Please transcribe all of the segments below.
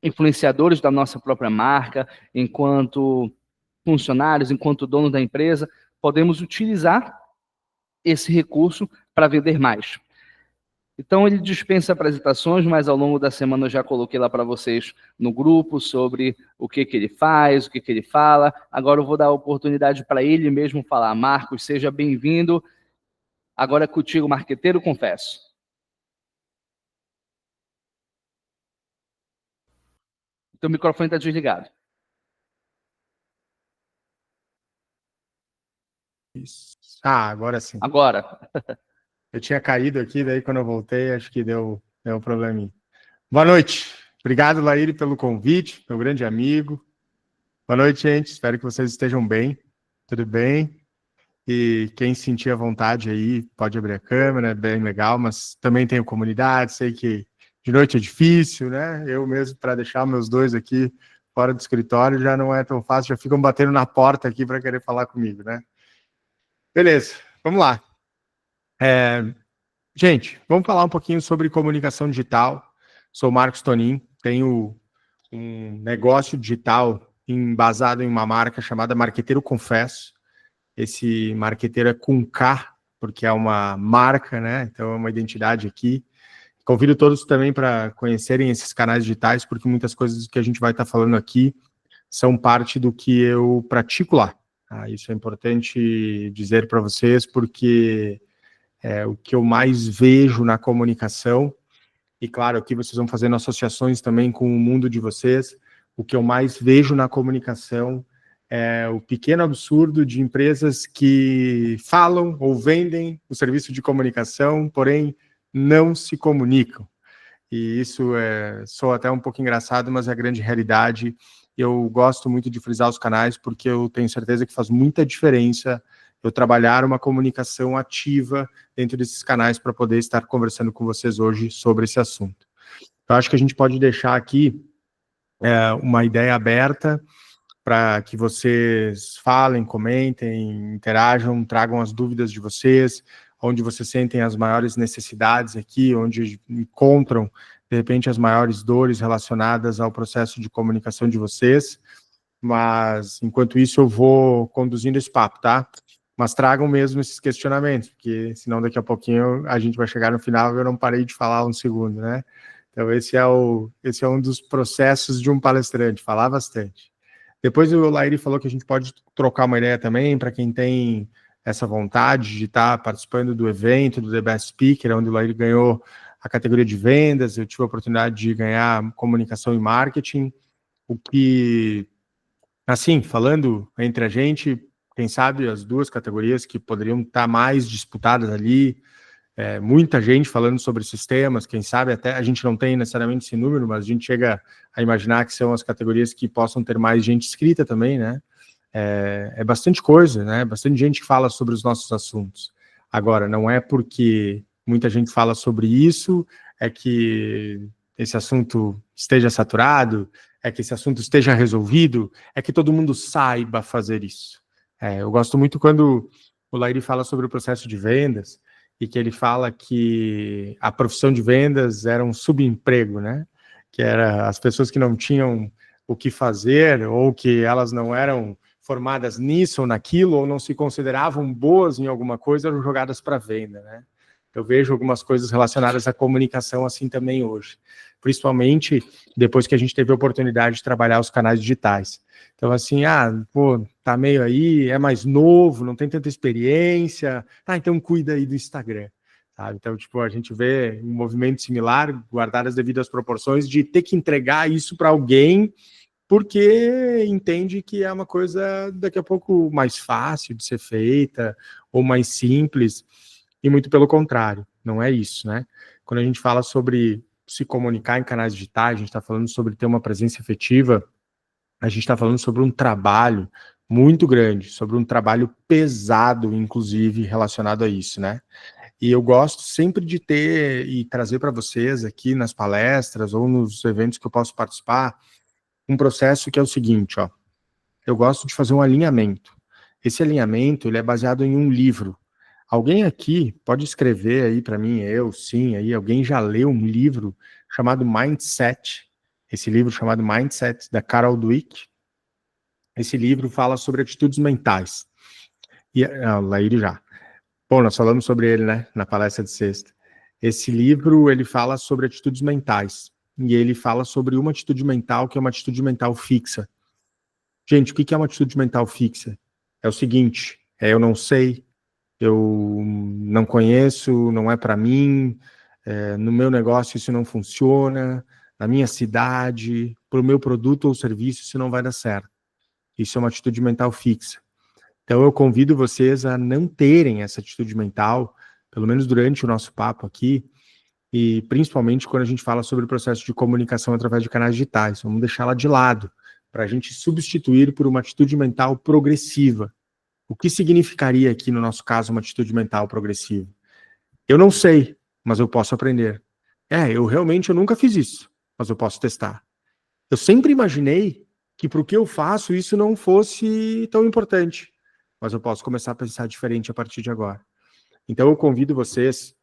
influenciadores da nossa própria marca, enquanto funcionários, enquanto dono da empresa, podemos utilizar esse recurso para vender mais. Então, ele dispensa apresentações, mas ao longo da semana eu já coloquei lá para vocês no grupo sobre o que ele faz, o que ele fala. Agora eu vou dar a oportunidade para ele mesmo falar. Marcos, seja bem-vindo. Agora é contigo, marqueteiro, confesso. O teu microfone está desligado. Isso. Ah, agora sim. Agora. Eu tinha caído aqui, daí quando eu voltei, acho que deu um probleminha. Boa noite. Obrigado, Laíri, pelo convite, meu grande amigo. Boa noite, gente. Espero que vocês estejam bem. Tudo bem? E quem sentir a vontade aí, pode abrir a câmera, é bem legal, mas também tenho comunidade, sei que de noite é difícil, né? Eu mesmo, para deixar meus dois aqui fora do escritório, já não é tão fácil, já ficam batendo na porta aqui para querer falar comigo, né? Beleza, vamos lá. Gente, vamos falar um pouquinho sobre comunicação digital. Sou o Marcos Tonin, tenho um negócio digital embasado em uma marca chamada Marqueteiro Confesso. Esse marqueteiro é com K, porque é uma marca, né? Então é uma identidade aqui. Convido todos também para conhecerem esses canais digitais, porque muitas coisas que a gente vai estar falando aqui são parte do que eu pratico lá. Isso é importante dizer para vocês, porque é o que eu mais vejo na comunicação, e claro, aqui vocês vão fazendo associações também com o mundo de vocês, o que eu mais vejo na comunicação é o pequeno absurdo de empresas que falam ou vendem o serviço de comunicação, porém não se comunicam. E isso soa até um pouco engraçado, mas é a grande realidade. Eu gosto muito de frisar os canais, porque eu tenho certeza que faz muita diferença eu trabalhar uma comunicação ativa dentro desses canais para poder estar conversando com vocês hoje sobre esse assunto. Eu acho que a gente pode deixar aqui uma ideia aberta para que vocês falem, comentem, interajam, tragam as dúvidas de vocês, onde vocês sentem as maiores necessidades aqui, onde encontram, de repente, as maiores dores relacionadas ao processo de comunicação de vocês. Mas, enquanto isso, eu vou conduzindo esse papo, tá? Mas tragam mesmo esses questionamentos, porque senão daqui a pouquinho a gente vai chegar no final e eu não parei de falar um segundo, né? Então esse é um dos processos de um palestrante, falar bastante. Depois o Laíri falou que a gente pode trocar uma ideia também, para quem tem essa vontade de estar participando do evento, do The Best Speaker, onde o Laíri ganhou a categoria de vendas, eu tive a oportunidade de ganhar comunicação e marketing, o que, assim, falando entre a gente, quem sabe as duas categorias que poderiam estar mais disputadas ali, muita gente falando sobre sistemas, quem sabe até a gente não tem necessariamente esse número, mas a gente chega a imaginar que são as categorias que possam ter mais gente inscrita também, né? É bastante coisa, né? Bastante gente que fala sobre os nossos assuntos. Agora, não é porque muita gente fala sobre isso, é que esse assunto esteja saturado, é que esse assunto esteja resolvido, é que todo mundo saiba fazer isso. Eu gosto muito quando o Laíri fala sobre o processo de vendas, e que ele fala que a profissão de vendas era um subemprego, né? Que era as pessoas que não tinham o que fazer, ou que elas não eram formadas nisso ou naquilo, ou não se consideravam boas em alguma coisa, eram jogadas para venda, né? Eu vejo algumas coisas relacionadas à comunicação assim também hoje, principalmente depois que a gente teve a oportunidade de trabalhar os canais digitais. Então, assim, tá meio aí, é mais novo, não tem tanta experiência, então cuida aí do Instagram, sabe? Então, tipo, a gente vê um movimento similar, guardar as devidas proporções, de ter que entregar isso para alguém, porque entende que é uma coisa daqui a pouco mais fácil de ser feita, ou mais simples, e muito pelo contrário, não é isso, né? Quando a gente fala sobre se comunicar em canais digitais, a gente está falando sobre ter uma presença efetiva, a gente está falando sobre um trabalho muito grande, sobre um trabalho pesado, inclusive, relacionado a isso, né? E eu gosto sempre de ter e trazer para vocês aqui nas palestras ou nos eventos que eu posso participar, um processo que é o seguinte, ó. Eu gosto de fazer um alinhamento. Esse alinhamento, ele é baseado em um livro. Alguém aqui pode escrever aí para mim, sim, aí alguém já leu um livro chamado Mindset. esse livro chamado Mindset, da Carol Dweck. Esse livro fala sobre atitudes mentais. E Laíri já. Bom, nós falamos sobre ele, né, na palestra de sexta. Esse livro, ele fala sobre atitudes mentais. E ele fala sobre uma atitude mental que é uma atitude mental fixa. Gente, o que é uma atitude mental fixa? É o seguinte, eu não sei, eu não conheço, não é para mim, no meu negócio isso não funciona, na minha cidade, para o meu produto ou serviço isso não vai dar certo. Isso é uma atitude mental fixa. Então eu convido vocês a não terem essa atitude mental, pelo menos durante o nosso papo aqui, e principalmente quando a gente fala sobre o processo de comunicação através de canais digitais. Vamos deixá-la de lado, para a gente substituir por uma atitude mental progressiva. O que significaria aqui, no nosso caso, uma atitude mental progressiva? Eu não sei, mas eu posso aprender. Eu nunca fiz isso, mas eu posso testar. Eu sempre imaginei que para o que eu faço isso não fosse tão importante, mas eu posso começar a pensar diferente a partir de agora. Então eu convido vocês,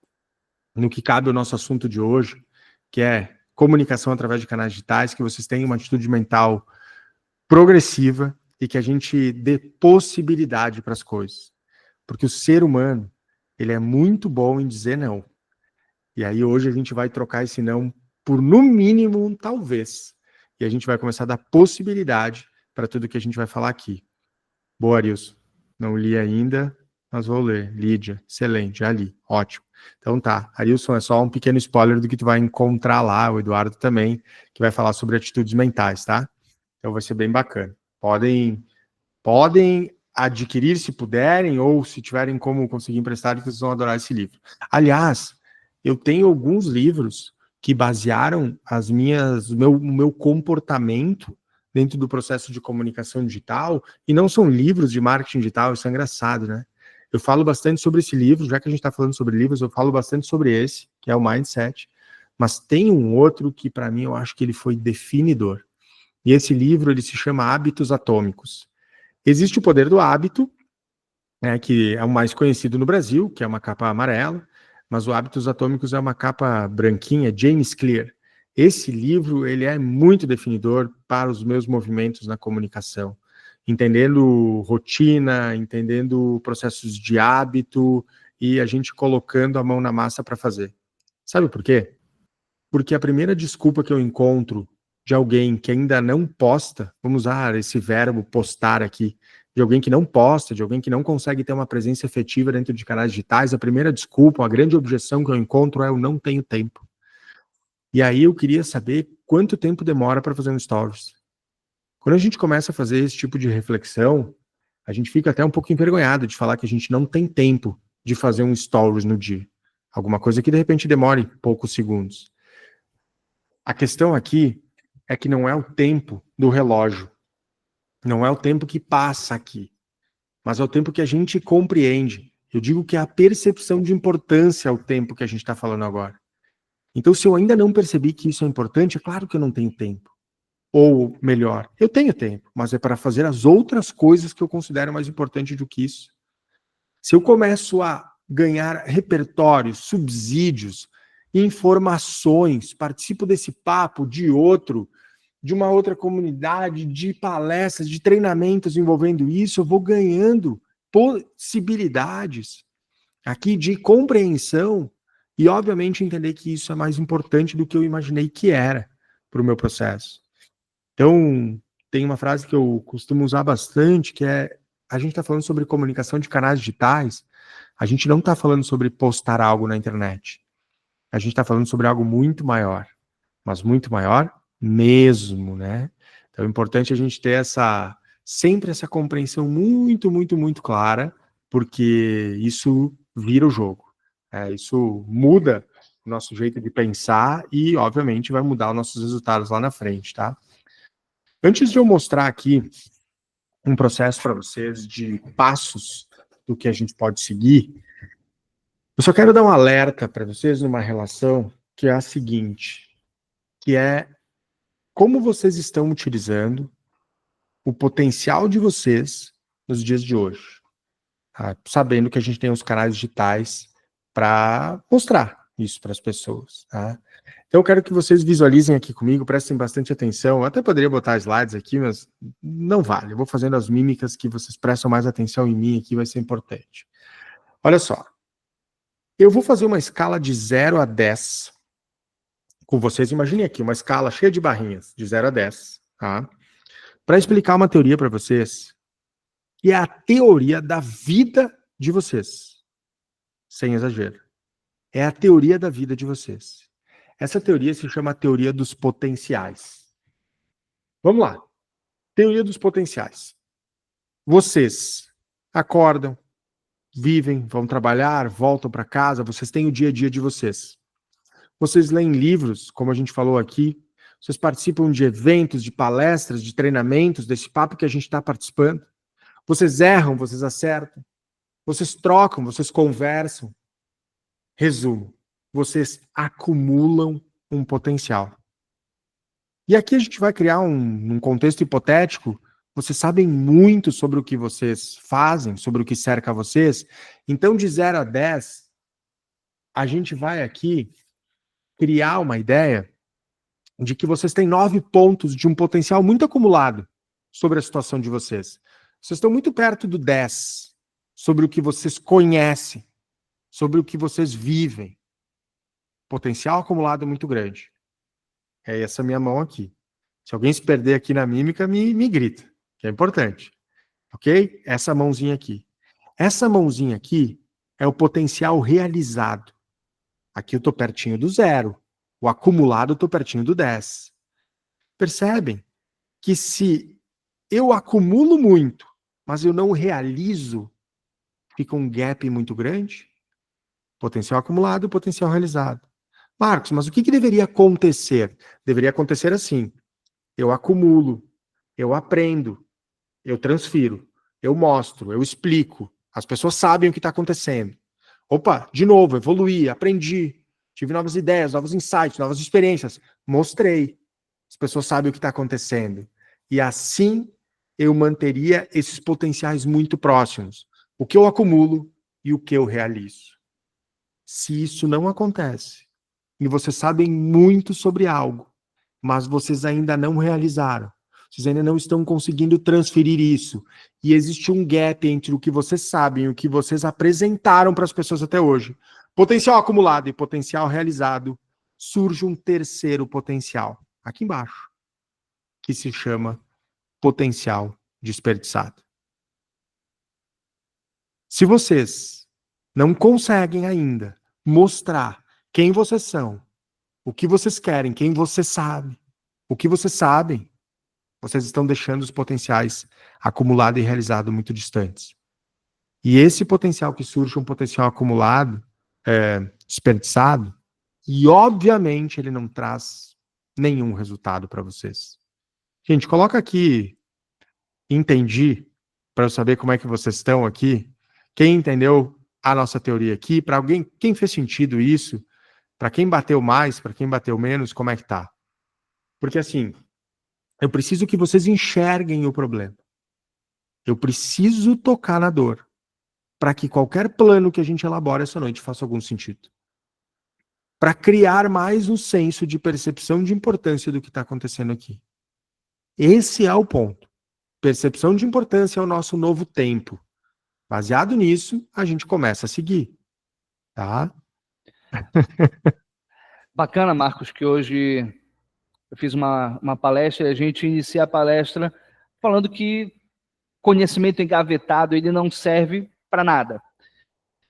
no que cabe ao nosso assunto de hoje, que é comunicação através de canais digitais, que vocês tenham uma atitude mental progressiva e que a gente dê possibilidade para as coisas. Porque o ser humano, ele é muito bom em dizer não. E aí hoje a gente vai trocar esse não por, no mínimo, um talvez. E a gente vai começar a dar possibilidade para tudo que a gente vai falar aqui. Boa, Arilson. Não li ainda, mas vou ler. Lídia, excelente, já li. Ótimo. Então tá, Arilson, é só um pequeno spoiler do que tu vai encontrar lá, o Eduardo também, que vai falar sobre atitudes mentais, tá? Então vai ser bem bacana. Podem adquirir se puderem, ou se tiverem como conseguir emprestar, que vocês vão adorar esse livro. Aliás, eu tenho alguns livros que basearam o meu comportamento dentro do processo de comunicação digital, e não são livros de marketing digital, isso é engraçado, né? Eu falo bastante sobre esse livro, já que a gente está falando sobre livros, eu falo bastante sobre esse, que é o Mindset, mas tem um outro que, para mim, eu acho que ele foi definidor. E esse livro, ele se chama Hábitos Atômicos. Existe o Poder do Hábito, né, que é o mais conhecido no Brasil, que é uma capa amarela, mas o Hábitos Atômicos é uma capa branquinha, James Clear. Esse livro, ele é muito definidor para os meus movimentos na comunicação, entendendo rotina, entendendo processos de hábito e a gente colocando a mão na massa para fazer. Sabe por quê? Porque a primeira desculpa que eu encontro de alguém que ainda não posta, vamos usar esse verbo postar aqui, de alguém que não posta, de alguém que não consegue ter uma presença efetiva dentro de canais digitais, a primeira desculpa, a grande objeção que eu encontro é eu não tenho tempo. E aí eu queria saber quanto tempo demora para fazer um stories. Quando a gente começa a fazer esse tipo de reflexão, a gente fica até um pouco envergonhado de falar que a gente não tem tempo de fazer um stories no dia. Alguma coisa que de repente demore poucos segundos. A questão aqui é que não é o tempo do relógio, não é o tempo que passa aqui, mas é o tempo que a gente compreende. Eu digo que é a percepção de importância ao tempo que a gente está falando agora. Então, se eu ainda não percebi que isso é importante, é claro que eu não tenho tempo. Ou melhor, eu tenho tempo, mas é para fazer as outras coisas que eu considero mais importante do que isso. Se eu começo a ganhar repertórios, subsídios, informações, participo desse papo, de outro, de uma outra comunidade, de palestras, de treinamentos envolvendo isso, eu vou ganhando possibilidades aqui de compreensão e, obviamente, entender que isso é mais importante do que eu imaginei que era para o meu processo. Então, tem uma frase que eu costumo usar bastante, que é, a gente está falando sobre comunicação de canais digitais, a gente não está falando sobre postar algo na internet. A gente está falando sobre algo muito maior, mas muito maior mesmo, né? Então é importante a gente ter sempre essa compreensão muito, muito, muito clara, porque isso vira o jogo. Isso muda o nosso jeito de pensar e, obviamente, vai mudar os nossos resultados lá na frente, tá? Antes de eu mostrar aqui um processo para vocês de passos do que a gente pode seguir, eu só quero dar um alerta para vocês numa relação que é a seguinte, que é como vocês estão utilizando o potencial de vocês nos dias de hoje, tá? Sabendo que a gente tem os canais digitais para mostrar isso para as pessoas, tá? Então eu quero que vocês visualizem aqui comigo, prestem bastante atenção. Eu até poderia botar slides aqui, mas não vale. Eu vou fazendo as mímicas que vocês prestam mais atenção em mim aqui, vai ser importante. Olha só. Eu vou fazer uma escala de 0 a 10 com vocês. Imaginem aqui uma escala cheia de barrinhas, de 0 a 10, tá? Para explicar uma teoria para vocês, que é a teoria da vida de vocês. Sem exagero. É a teoria da vida de vocês. Essa teoria se chama a teoria dos potenciais. Vamos lá. Teoria dos potenciais. Vocês acordam, vivem, vão trabalhar, voltam para casa, vocês têm o dia a dia de vocês. Vocês leem livros, como a gente falou aqui, vocês participam de eventos, de palestras, de treinamentos, desse papo que a gente está participando. Vocês erram, vocês acertam. Vocês trocam, vocês conversam. Resumo, vocês acumulam um potencial. E aqui a gente vai criar um contexto hipotético. Vocês sabem muito sobre o que vocês fazem, sobre o que cerca vocês. Então, de 0 a 10, a gente vai aqui criar uma ideia de que vocês têm 9 pontos de um potencial muito acumulado sobre a situação de vocês. Vocês estão muito perto do 10, sobre o que vocês conhecem, sobre o que vocês vivem. Potencial acumulado muito grande. É essa minha mão aqui. Se alguém se perder aqui na mímica, me grita, que é importante. Ok? Essa mãozinha aqui. Essa mãozinha aqui é o potencial realizado. Aqui eu estou pertinho do 0. O acumulado eu estou pertinho do 10. Percebem que se eu acumulo muito, mas eu não realizo, fica um gap muito grande? Potencial acumulado e potencial realizado. Marcos, mas o que deveria acontecer? Deveria acontecer assim. Eu acumulo, eu aprendo, eu transfiro, eu mostro, eu explico. As pessoas sabem o que está acontecendo. Opa, de novo, evoluí, aprendi, tive novas ideias, novos insights, novas experiências. Mostrei. As pessoas sabem o que está acontecendo. E assim eu manteria esses potenciais muito próximos. O que eu acumulo e o que eu realizo. Se isso não acontece, e vocês sabem muito sobre algo, mas vocês ainda não realizaram, vocês ainda não estão conseguindo transferir isso, e existe um gap entre o que vocês sabem e o que vocês apresentaram para as pessoas até hoje, potencial acumulado e potencial realizado, surge um terceiro potencial, aqui embaixo, que se chama potencial desperdiçado. Se vocês não conseguem ainda mostrar quem vocês são, o que vocês querem, quem você sabe, o que vocês sabem, vocês estão deixando os potenciais acumulado e realizado muito distantes. E esse potencial que surge, um potencial acumulado, desperdiçado, e obviamente ele não traz nenhum resultado para vocês. Gente, coloca aqui, entendi, para eu saber como é que vocês estão aqui. Quem entendeu a nossa teoria aqui, para alguém, quem fez sentido isso, para quem bateu mais, para quem bateu menos, como é que tá? Porque assim, eu preciso que vocês enxerguem o problema. Eu preciso tocar na dor, para que qualquer plano que a gente elabore essa noite faça algum sentido. Para criar mais um senso de percepção de importância do que está acontecendo aqui. Esse é o ponto. Percepção de importância é o nosso novo tempo. Baseado nisso, a gente começa a seguir. Tá? Bacana, Marcos, que hoje eu fiz uma palestra e a gente inicia a palestra falando que conhecimento engavetado ele não serve para nada.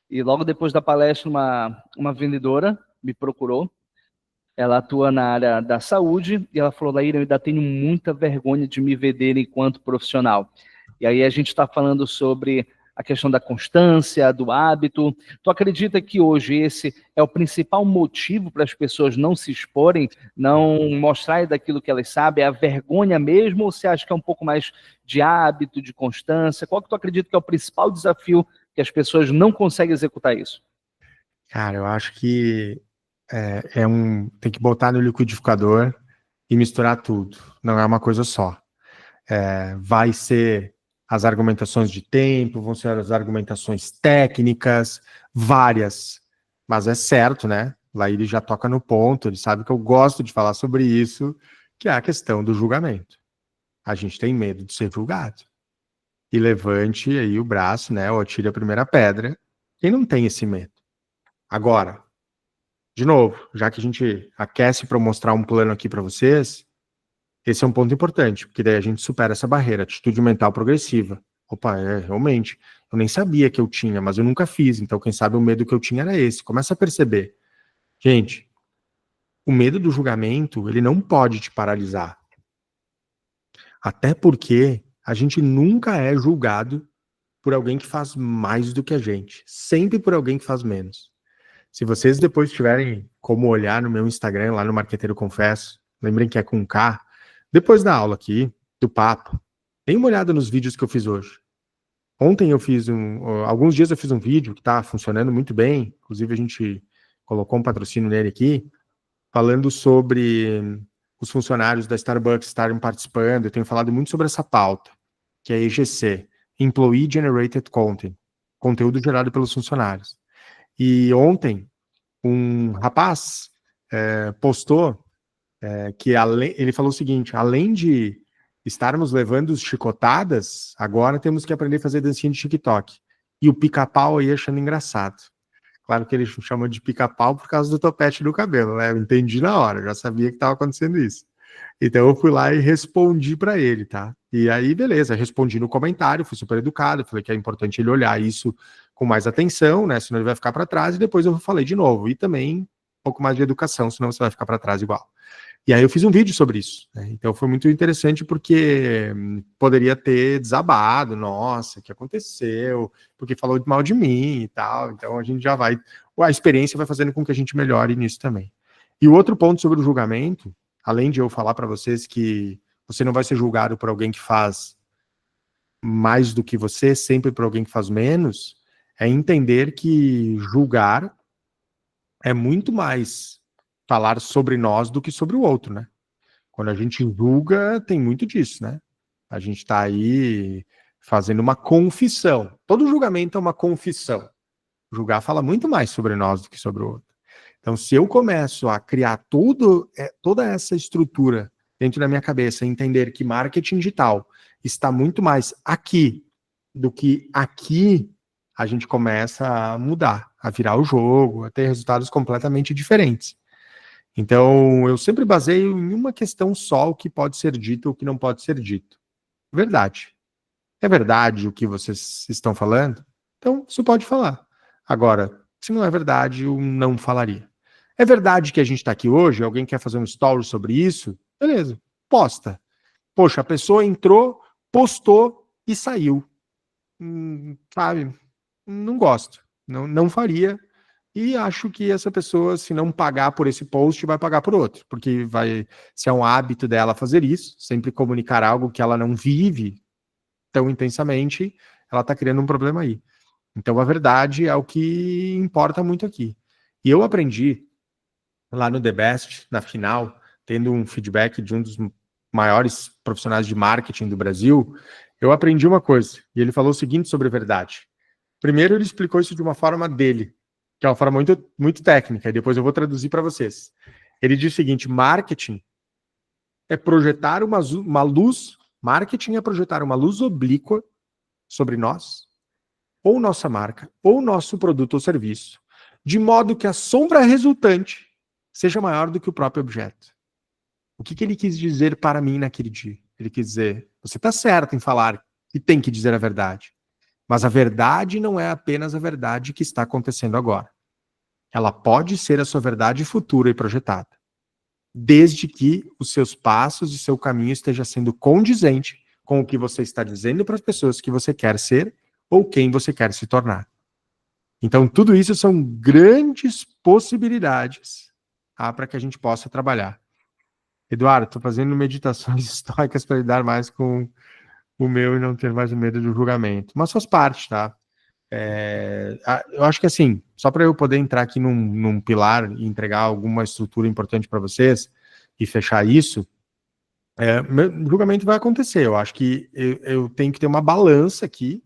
E logo depois da palestra, uma vendedora me procurou. Ela atua na área da saúde e ela falou, Laíra, eu ainda tenho muita vergonha de me vender enquanto profissional. E aí a gente está falando sobre a questão da constância, do hábito. Tu acredita que hoje esse é o principal motivo para as pessoas não se exporem, não mostrarem daquilo que elas sabem? É a vergonha mesmo ou você acha que é um pouco mais de hábito, de constância? Qual que tu acredita que é o principal desafio que as pessoas não conseguem executar isso? Cara, eu acho que tem que botar no liquidificador e misturar tudo. Não é uma coisa só. Vai ser as argumentações de tempo, vão ser as argumentações técnicas, várias. Mas é certo, né? Lá ele já toca no ponto, ele sabe que eu gosto de falar sobre isso, que é a questão do julgamento. A gente tem medo de ser julgado. E levante aí o braço, né, ou atire a primeira pedra. Quem não tem esse medo? Agora, de novo, já que a gente aquece para mostrar um plano aqui para vocês, esse é um ponto importante, porque daí a gente supera essa barreira, atitude mental progressiva. Opa, realmente, eu nem sabia que eu tinha, mas eu nunca fiz, então quem sabe o medo que eu tinha era esse. Começa a perceber. Gente, o medo do julgamento, ele não pode te paralisar. Até porque a gente nunca é julgado por alguém que faz mais do que a gente. Sempre por alguém que faz menos. Se vocês depois tiverem como olhar no meu Instagram, lá no Marqueteiro Confesso, lembrem que é com K, depois da aula aqui, do papo, deem uma olhada nos vídeos que eu fiz hoje. Ontem eu fiz alguns dias eu fiz um vídeo que está funcionando muito bem, inclusive a gente colocou um patrocínio nele aqui, falando sobre os funcionários da Starbucks estarem participando. Eu tenho falado muito sobre essa pauta, que é a EGC, Employee Generated Content, conteúdo gerado pelos funcionários. E ontem, um rapaz postou que ele falou o seguinte: além de estarmos levando chicotadas, agora temos que aprender a fazer dancinha de TikTok. E o pica-pau aí achando engraçado. Claro que ele chamou de pica-pau por causa do topete do cabelo, né? Eu entendi na hora, já sabia que estava acontecendo isso. Então eu fui lá e respondi para ele, tá? E aí, beleza, respondi no comentário, fui super educado, falei que é importante ele olhar isso com mais atenção, né? Senão ele vai ficar para trás, e depois eu falei de novo. E também um pouco mais de educação, senão você vai ficar para trás igual. E aí eu fiz um vídeo sobre isso, né? Então foi muito interessante porque poderia ter desabado, nossa, o que aconteceu? Porque falou mal de mim e tal. Então a gente já vai, a experiência vai fazendo com que a gente melhore nisso também. E o outro ponto sobre o julgamento, além de eu falar para vocês que você não vai ser julgado por alguém que faz mais do que você, sempre por alguém que faz menos, é entender que julgar é muito mais falar sobre nós do que sobre o outro, né? Quando a gente julga, tem muito disso, né? A gente está aí fazendo uma confissão. Todo julgamento é uma confissão. Julgar fala muito mais sobre nós do que sobre o outro. Então, se eu começo a criar toda essa estrutura dentro da minha cabeça, entender que marketing digital está muito mais aqui do que aqui, a gente começa a mudar, a virar o jogo, a ter resultados completamente diferentes. Então, eu sempre baseio em uma questão só o que pode ser dito ou o que não pode ser dito. Verdade. É verdade o que vocês estão falando? Então, isso pode falar. Agora, se não é verdade, eu não falaria. É verdade que a gente está aqui hoje? Alguém quer fazer um story sobre isso? Beleza, posta. Poxa, a pessoa entrou, postou e saiu. Sabe? Não gosto. Não faria. E acho que essa pessoa, se não pagar por esse post, vai pagar por outro. Porque se é um hábito dela fazer isso, sempre comunicar algo que ela não vive tão intensamente, ela está criando um problema aí. Então, a verdade é o que importa muito aqui. E eu aprendi lá no The Best, na final, tendo um feedback de um dos maiores profissionais de marketing do Brasil, eu aprendi uma coisa. E ele falou o seguinte sobre a verdade. Primeiro, ele explicou isso de uma forma dele, que é uma forma muito, muito técnica, e depois eu vou traduzir para vocês. Ele diz o seguinte: marketing é projetar uma luz, marketing é projetar uma luz oblíqua sobre nós, ou nossa marca, ou nosso produto ou serviço, de modo que a sombra resultante seja maior do que o próprio objeto. O que ele quis dizer para mim naquele dia? Ele quis dizer, você está certo em falar que tem que dizer a verdade, mas a verdade não é apenas a verdade que está acontecendo agora. Ela pode ser a sua verdade futura e projetada, desde que os seus passos e seu caminho esteja sendo condizente com o que você está dizendo para as pessoas que você quer ser ou quem você quer se tornar. Então, tudo isso são grandes possibilidades para que a gente possa trabalhar. Eduardo, estou fazendo meditações estoicas para lidar mais com o meu e não ter mais o medo do julgamento. Mas faz parte, tá? Eu acho que assim, só para eu poder entrar aqui num pilar e entregar alguma estrutura importante para vocês e fechar isso, meu julgamento vai acontecer. Eu acho que eu tenho que ter uma balança aqui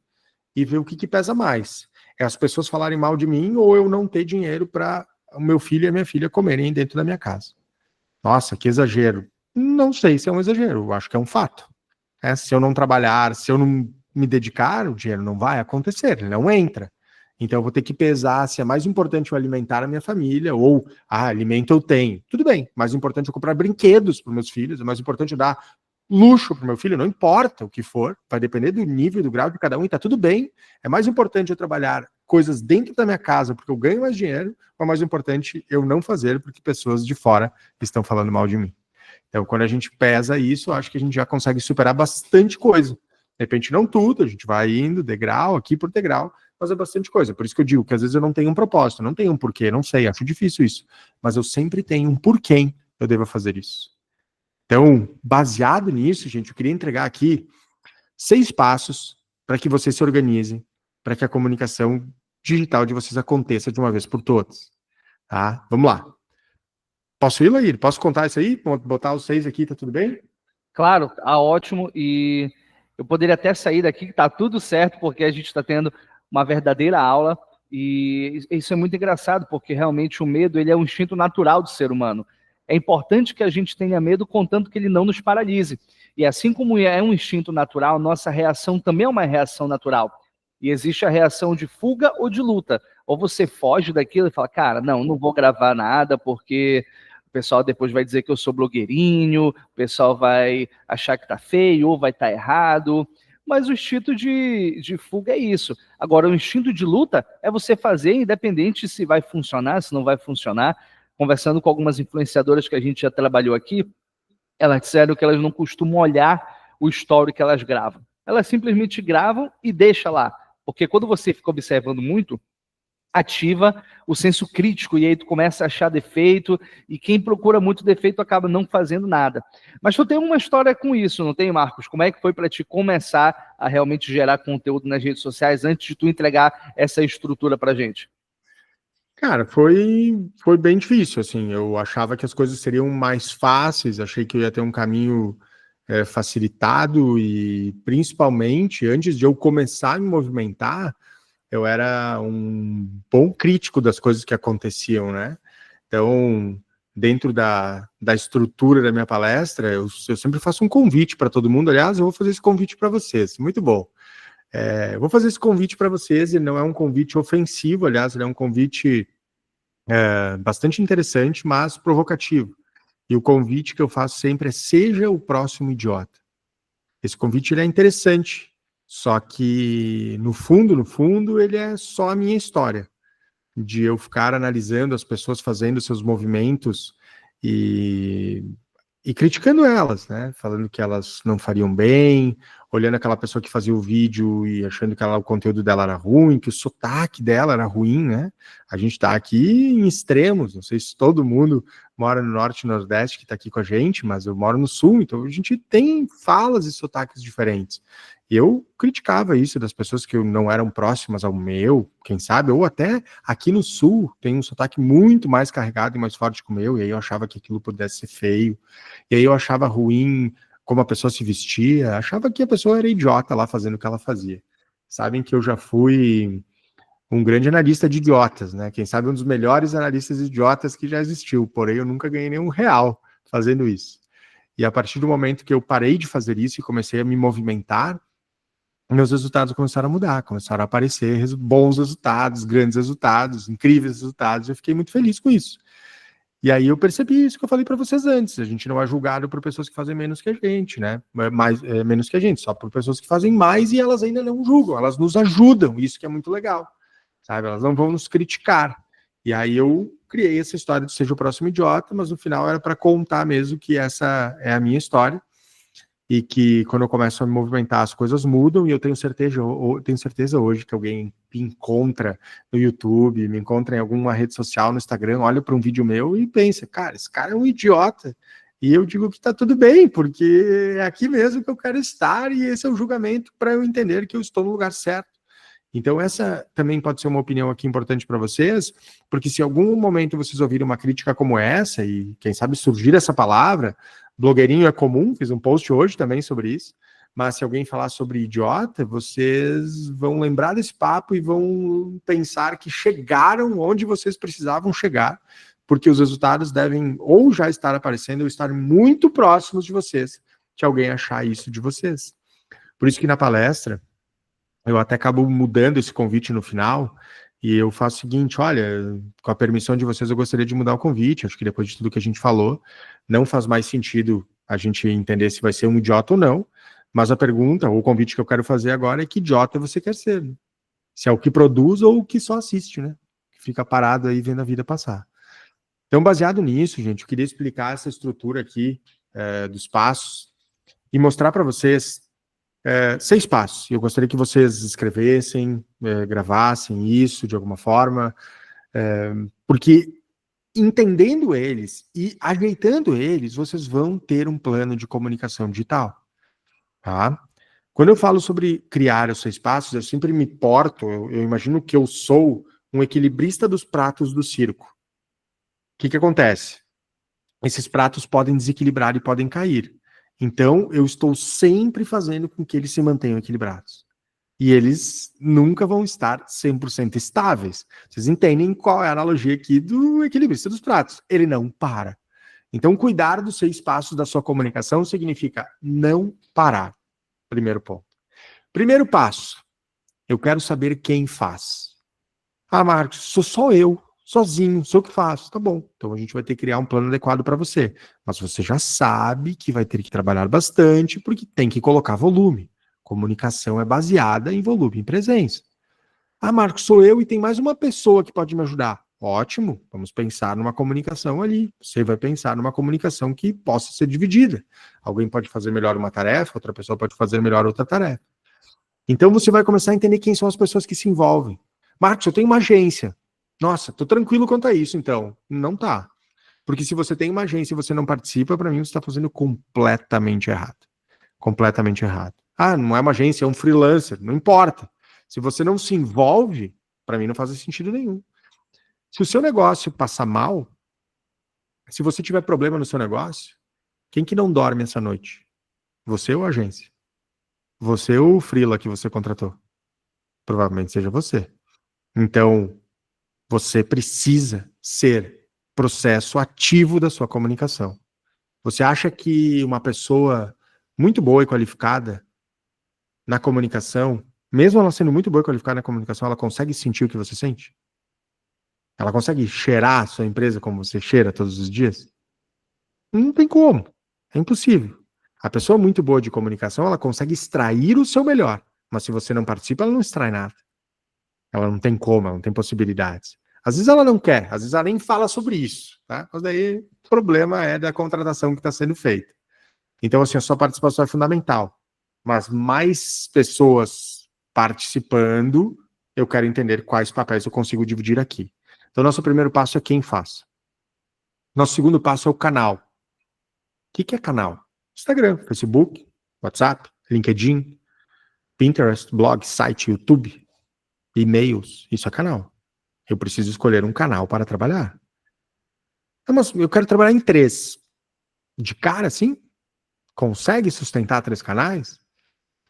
e ver o que pesa mais. É as pessoas falarem mal de mim ou eu não ter dinheiro para o meu filho e a minha filha comerem dentro da minha casa. Nossa, que exagero. Não sei se é um exagero, eu acho que é um fato. Se eu não trabalhar, se eu não me dedicar, o dinheiro não vai acontecer, ele não entra. Então eu vou ter que pesar se é mais importante eu alimentar a minha família ou, alimento eu tenho. Tudo bem, mais importante eu comprar brinquedos para os meus filhos, é mais importante eu dar luxo para o meu filho, não importa o que for, vai depender do nível e do grau de cada um e tá tudo bem. É mais importante eu trabalhar coisas dentro da minha casa porque eu ganho mais dinheiro, ou é mais importante eu não fazer porque pessoas de fora estão falando mal de mim. Então, quando a gente pesa isso, eu acho que a gente já consegue superar bastante coisa. De repente, não tudo, a gente vai indo degrau aqui por degrau, mas é bastante coisa. Por isso que eu digo que às vezes eu não tenho um propósito, não tenho um porquê, não sei, acho difícil isso. Mas eu sempre tenho um porquê eu devo fazer isso. Então, baseado nisso, gente, eu queria entregar aqui 6 passos para que vocês se organizem, para que a comunicação digital de vocês aconteça de uma vez por todas. Tá? Vamos lá. Posso ir, Laír? Posso contar isso aí? Botar os 6 aqui, tá tudo bem? Claro, tá ótimo. E eu poderia até sair daqui, que tá tudo certo, porque a gente está tendo uma verdadeira aula. E isso é muito engraçado, porque realmente o medo ele é um instinto natural do ser humano. É importante que a gente tenha medo, contanto que ele não nos paralise. E assim como é um instinto natural, nossa reação também é uma reação natural. E existe a reação de fuga ou de luta. Ou você foge daquilo e fala, cara, não vou gravar nada, porque o pessoal depois vai dizer que eu sou blogueirinho, o pessoal vai achar que tá feio ou vai estar errado. Mas o instinto de fuga é isso. Agora, o instinto de luta é você fazer, independente se vai funcionar, se não vai funcionar. Conversando com algumas influenciadoras que a gente já trabalhou aqui, elas disseram que elas não costumam olhar o story que elas gravam. Elas simplesmente gravam e deixam lá. Porque quando você fica observando muito, ativa o senso crítico, e aí tu começa a achar defeito, e quem procura muito defeito acaba não fazendo nada. Mas tu tem uma história com isso, não tem, Marcos? Como é que foi para ti começar a realmente gerar conteúdo nas redes sociais antes de tu entregar essa estrutura pra gente? Cara, foi bem difícil, assim, eu achava que as coisas seriam mais fáceis, achei que eu ia ter um caminho facilitado e, principalmente, antes de eu começar a me movimentar, eu era um bom crítico das coisas que aconteciam, né? Então, dentro da estrutura da minha palestra, eu sempre faço um convite para todo mundo. Aliás, eu vou fazer esse convite para vocês, muito bom. Eu vou fazer esse convite para vocês, ele não é um convite ofensivo, aliás, ele é um convite bastante interessante, mas provocativo. E o convite que eu faço sempre é: seja o próximo idiota. Esse convite ele é interessante, só que no fundo, ele é só a minha história, de eu ficar analisando as pessoas fazendo seus movimentos e criticando elas, né? Falando que elas não fariam bem, olhando aquela pessoa que fazia o vídeo e achando que o conteúdo dela era ruim, que o sotaque dela era ruim, né? A gente tá aqui em extremos, não sei se todo mundo mora no Norte e Nordeste que tá aqui com a gente, mas eu moro no Sul, então a gente tem falas e sotaques diferentes. E eu criticava isso das pessoas que não eram próximas ao meu, quem sabe, ou até aqui no Sul tem um sotaque muito mais carregado e mais forte que o meu, e aí eu achava que aquilo pudesse ser feio, e aí eu achava ruim como a pessoa se vestia, achava que a pessoa era idiota lá fazendo o que ela fazia. Sabem que eu já fui um grande analista de idiotas, né? Quem sabe um dos melhores analistas de idiotas que já existiu, porém eu nunca ganhei nenhum real fazendo isso. E a partir do momento que eu parei de fazer isso e comecei a me movimentar, meus resultados começaram a mudar, começaram a aparecer bons resultados, grandes resultados, incríveis resultados, eu fiquei muito feliz com isso. E aí eu percebi isso que eu falei para vocês antes, a gente não é julgado por pessoas que fazem menos que a gente, né? Menos que a gente, só por pessoas que fazem mais e elas ainda não julgam, elas nos ajudam, isso que é muito legal, sabe? Elas não vão nos criticar. E aí eu criei essa história de Seja o Próximo Idiota, mas no final era para contar mesmo que essa é a minha história, e que quando eu começo a me movimentar as coisas mudam, e eu tenho certeza hoje que alguém me encontra no YouTube, me encontra em alguma rede social, no Instagram, olha para um vídeo meu e pensa, cara, esse cara é um idiota, e eu digo que tá tudo bem, porque é aqui mesmo que eu quero estar, e esse é o julgamento para eu entender que eu estou no lugar certo. Então essa também pode ser uma opinião aqui importante para vocês, porque se em algum momento vocês ouvirem uma crítica como essa, e quem sabe surgir essa palavra, blogueirinho é comum, fiz um post hoje também sobre isso, mas se alguém falar sobre idiota, vocês vão lembrar desse papo e vão pensar que chegaram onde vocês precisavam chegar, porque os resultados devem ou já estar aparecendo ou estar muito próximos de vocês, se alguém achar isso de vocês. Por isso que na palestra, eu até acabo mudando esse convite no final, e eu faço o seguinte, olha, com a permissão de vocês, eu gostaria de mudar o convite, acho que depois de tudo que a gente falou, não faz mais sentido a gente entender se vai ser um idiota ou não, mas a pergunta, ou o convite que eu quero fazer agora é que idiota você quer ser, né? Se é o que produz ou o que só assiste, né? Que fica parado aí vendo a vida passar. Então, baseado nisso, gente, eu queria explicar essa estrutura aqui dos passos e mostrar para vocês 6 passos. Eu gostaria que vocês escrevessem, gravassem isso de alguma forma, porque entendendo eles e ajeitando eles, vocês vão ter um plano de comunicação digital, tá? Quando eu falo sobre criar os 6 passos, eu sempre me porto, eu imagino que eu sou um equilibrista dos pratos do circo. O que acontece? Esses pratos podem desequilibrar e podem cair. Então, eu estou sempre fazendo com que eles se mantenham equilibrados. E eles nunca vão estar 100% estáveis. Vocês entendem qual é a analogia aqui do equilibrista dos pratos? Ele não para. Então, cuidar dos 6 passos da sua comunicação significa não parar. Primeiro ponto. Primeiro passo. Eu quero saber quem faz. Ah, Marcos, sou só eu. Sozinho, sou o que faço. Tá bom. Então a gente vai ter que criar um plano adequado para você. Mas você já sabe que vai ter que trabalhar bastante porque tem que colocar volume. Comunicação é baseada em volume, em presença. Ah, Marcos, sou eu e tem mais uma pessoa que pode me ajudar. Ótimo, vamos pensar numa comunicação ali. Você vai pensar numa comunicação que possa ser dividida. Alguém pode fazer melhor uma tarefa, outra pessoa pode fazer melhor outra tarefa. Então você vai começar a entender quem são as pessoas que se envolvem. Marcos, eu tenho uma agência. Nossa, tô tranquilo quanto a isso, então. Não tá. Porque se você tem uma agência e você não participa, para mim você está fazendo completamente errado. Completamente errado. Ah, não é uma agência, é um freelancer. Não importa. Se você não se envolve, para mim não faz sentido nenhum. Se o seu negócio passar mal, se você tiver problema no seu negócio, quem que não dorme essa noite? Você ou a agência? Você ou o freela que você contratou? Provavelmente seja você. Então, você precisa ser processo ativo da sua comunicação. Você acha que uma pessoa muito boa e qualificada na comunicação, mesmo ela sendo muito boa e qualificada na comunicação, ela consegue sentir o que você sente? Ela consegue cheirar a sua empresa como você cheira todos os dias? Não tem como. É impossível. A pessoa muito boa de comunicação, ela consegue extrair o seu melhor. Mas se você não participa, ela não extrai nada. Ela não tem como, ela não tem possibilidades. Às vezes ela não quer, às vezes ela nem fala sobre isso, tá? Mas daí o problema é da contratação que está sendo feita. Então, assim, a sua participação é fundamental. Mas mais pessoas participando, eu quero entender quais papéis eu consigo dividir aqui. Então, nosso primeiro passo é quem faz. Nosso segundo passo é o canal. O que é canal? Instagram, Facebook, WhatsApp, LinkedIn, Pinterest, blog, site, YouTube, e-mails. Isso é canal. Eu preciso escolher um canal para trabalhar. Mas eu quero trabalhar em 3. De cara, assim? Consegue sustentar 3 canais?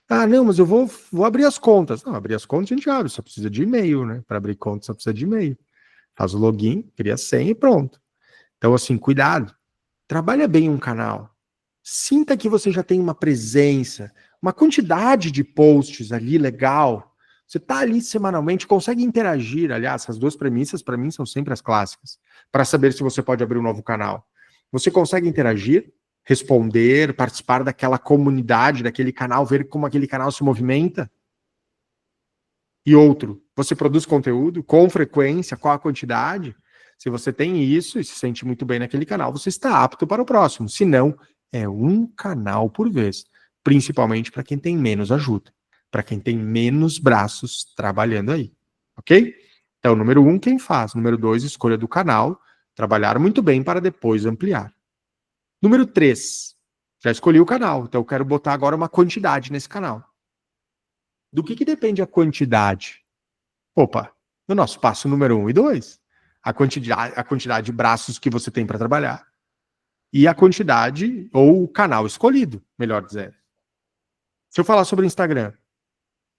Ah, não, mas eu vou abrir as contas. Não, abrir as contas a gente abre, só precisa de e-mail, né? Para abrir conta só precisa de e-mail. Faz o login, cria a senha e pronto. Então, assim, cuidado. Trabalha bem um canal. Sinta que você já tem uma presença, uma quantidade de posts ali legal. Você está ali semanalmente, consegue interagir. Aliás, essas 2 premissas, para mim, são sempre as clássicas, para saber se você pode abrir um novo canal. Você consegue interagir, responder, participar daquela comunidade, daquele canal, ver como aquele canal se movimenta? E outro, você produz conteúdo com frequência, qual a quantidade? Se você tem isso e se sente muito bem naquele canal, você está apto para o próximo. Se não, é um canal por vez, principalmente para quem tem menos ajuda, para quem tem menos braços trabalhando aí, ok? Então, número 1, quem faz. Número 2, escolha do canal, trabalhar muito bem para depois ampliar. Número 3, já escolhi o canal, então eu quero botar agora uma quantidade nesse canal. Do que depende a quantidade? Opa, no nosso passo número 1 e 2, a quantidade de braços que você tem para trabalhar e a quantidade ou o canal escolhido, melhor dizendo. Se eu falar sobre o Instagram,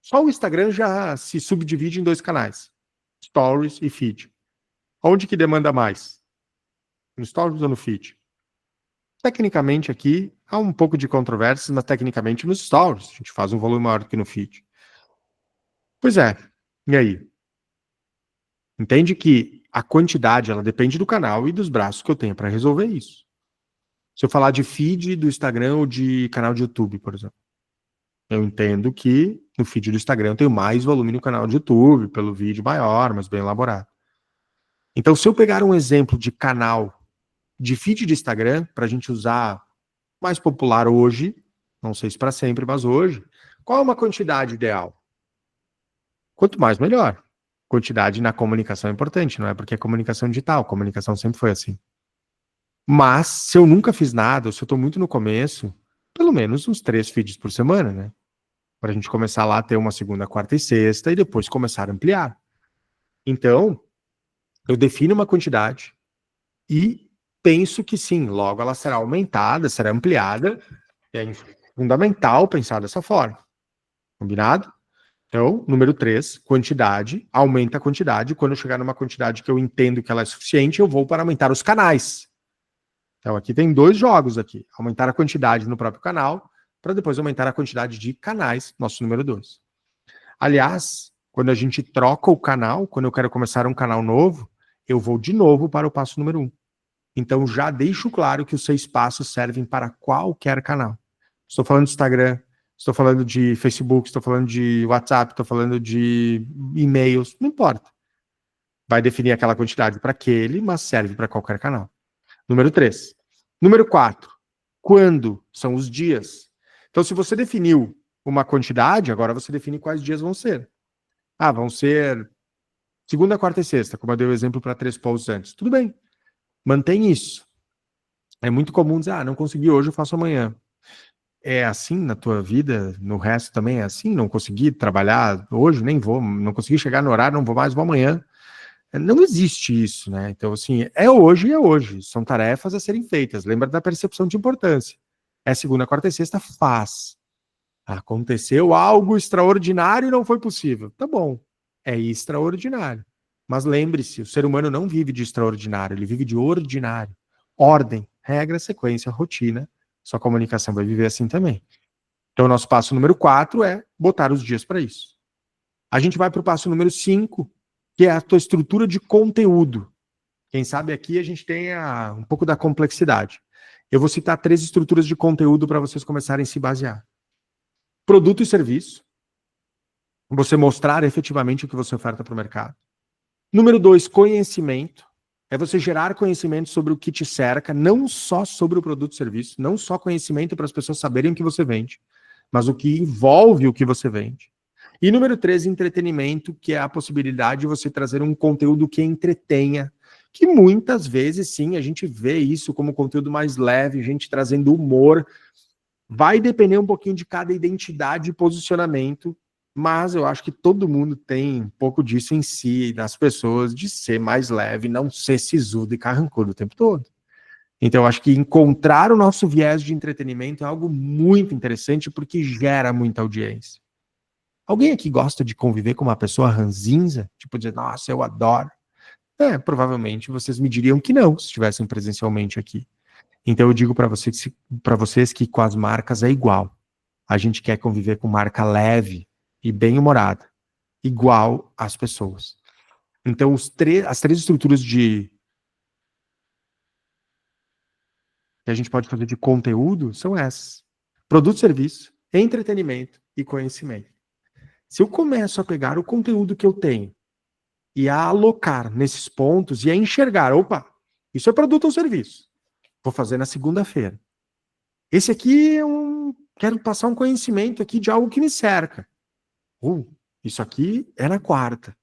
só o Instagram já se subdivide em 2 canais, Stories e Feed. Onde que demanda mais? No Stories ou no Feed? Tecnicamente aqui, há um pouco de controvérsias, mas tecnicamente nos Stories. A gente faz um volume maior do que no Feed. Pois é, e aí? Entende que a quantidade, ela depende do canal e dos braços que eu tenho para resolver isso. Se eu falar de feed do Instagram ou de canal de YouTube, por exemplo, eu entendo que no feed do Instagram eu tenho mais volume no canal de YouTube, pelo vídeo maior, mas bem elaborado. Então, se eu pegar um exemplo de canal de feed de Instagram, para a gente usar mais popular hoje, não sei se para sempre, mas hoje, qual é uma quantidade ideal? Quanto mais, melhor. Quantidade na comunicação é importante, não é porque é comunicação digital, comunicação sempre foi assim. Mas, se eu nunca fiz nada, ou se eu estou muito no começo, pelo menos uns 3 feeds por semana, né? Para a gente começar lá a ter uma segunda, quarta e sexta, e depois começar a ampliar. Então, eu defino uma quantidade e penso que sim, logo ela será aumentada, será ampliada. É fundamental pensar dessa forma. Combinado? Então, número 3, quantidade, aumenta a quantidade. Quando eu chegar numa quantidade que eu entendo que ela é suficiente, eu vou para aumentar os canais. Então, aqui tem 2 jogos aqui. Aumentar a quantidade no próprio canal, para depois aumentar a quantidade de canais, nosso número 2. Aliás, quando a gente troca o canal, quando eu quero começar um canal novo, eu vou de novo para o passo número 1. Então, já deixo claro que os 6 passos servem para qualquer canal. Estou falando de Instagram, estou falando de Facebook, estou falando de WhatsApp, estou falando de e-mails, não importa. Vai definir aquela quantidade para aquele, mas serve para qualquer canal. Número 3. Número 4. Quando são os dias? Então, se você definiu uma quantidade, agora você define quais dias vão ser. Ah, vão ser segunda, quarta e sexta, como eu dei o exemplo para 3 posts antes. Tudo bem. Mantém isso. É muito comum dizer, não consegui hoje, eu faço amanhã. É assim na tua vida? No resto também é assim? Não consegui trabalhar hoje, nem vou. Não consegui chegar no horário, não vou mais, vou amanhã. Não existe isso, né? Então, assim, é hoje e é hoje. São tarefas a serem feitas. Lembra da percepção de importância. É segunda, quarta e sexta, faz. Aconteceu algo extraordinário e não foi possível. Tá bom. É extraordinário. Mas lembre-se, o ser humano não vive de extraordinário, ele vive de ordinário. Ordem, regra, sequência, rotina. Sua comunicação vai viver assim também. Então, o nosso passo número 4 é botar os dias para isso. A gente vai para o passo número 5, que é a tua estrutura de conteúdo. Quem sabe aqui a gente tem um pouco da complexidade. Eu vou citar 3 estruturas de conteúdo para vocês começarem a se basear. Produto e serviço. Você mostrar efetivamente o que você oferta para o mercado. Número 2, conhecimento. É você gerar conhecimento sobre o que te cerca, não só sobre o produto e serviço, não só conhecimento para as pessoas saberem o que você vende, mas o que envolve o que você vende. E número 3, entretenimento, que é a possibilidade de você trazer um conteúdo que entretenha, que muitas vezes, sim, a gente vê isso como conteúdo mais leve, gente trazendo humor. Vai depender um pouquinho de cada identidade e posicionamento, mas eu acho que todo mundo tem um pouco disso em si, nas pessoas, de ser mais leve, não ser sisudo e carrancudo o tempo todo. Então, eu acho que encontrar o nosso viés de entretenimento é algo muito interessante, porque gera muita audiência. Alguém aqui gosta de conviver com uma pessoa ranzinza? Tipo, dizer, nossa, eu adoro. Provavelmente vocês me diriam que não, se estivessem presencialmente aqui. Então, eu digo para vocês que com as marcas é igual. A gente quer conviver com marca leve e bem-humorada, igual às pessoas. Então, as 3 estruturas que a gente pode fazer de conteúdo são essas: produto, serviço, entretenimento e conhecimento. Se eu começo a pegar o conteúdo que eu tenho e a alocar nesses pontos e a enxergar, opa, isso é produto ou serviço, vou fazer na segunda-feira. Esse aqui quero passar um conhecimento aqui de algo que me cerca. Isso aqui é na quarta.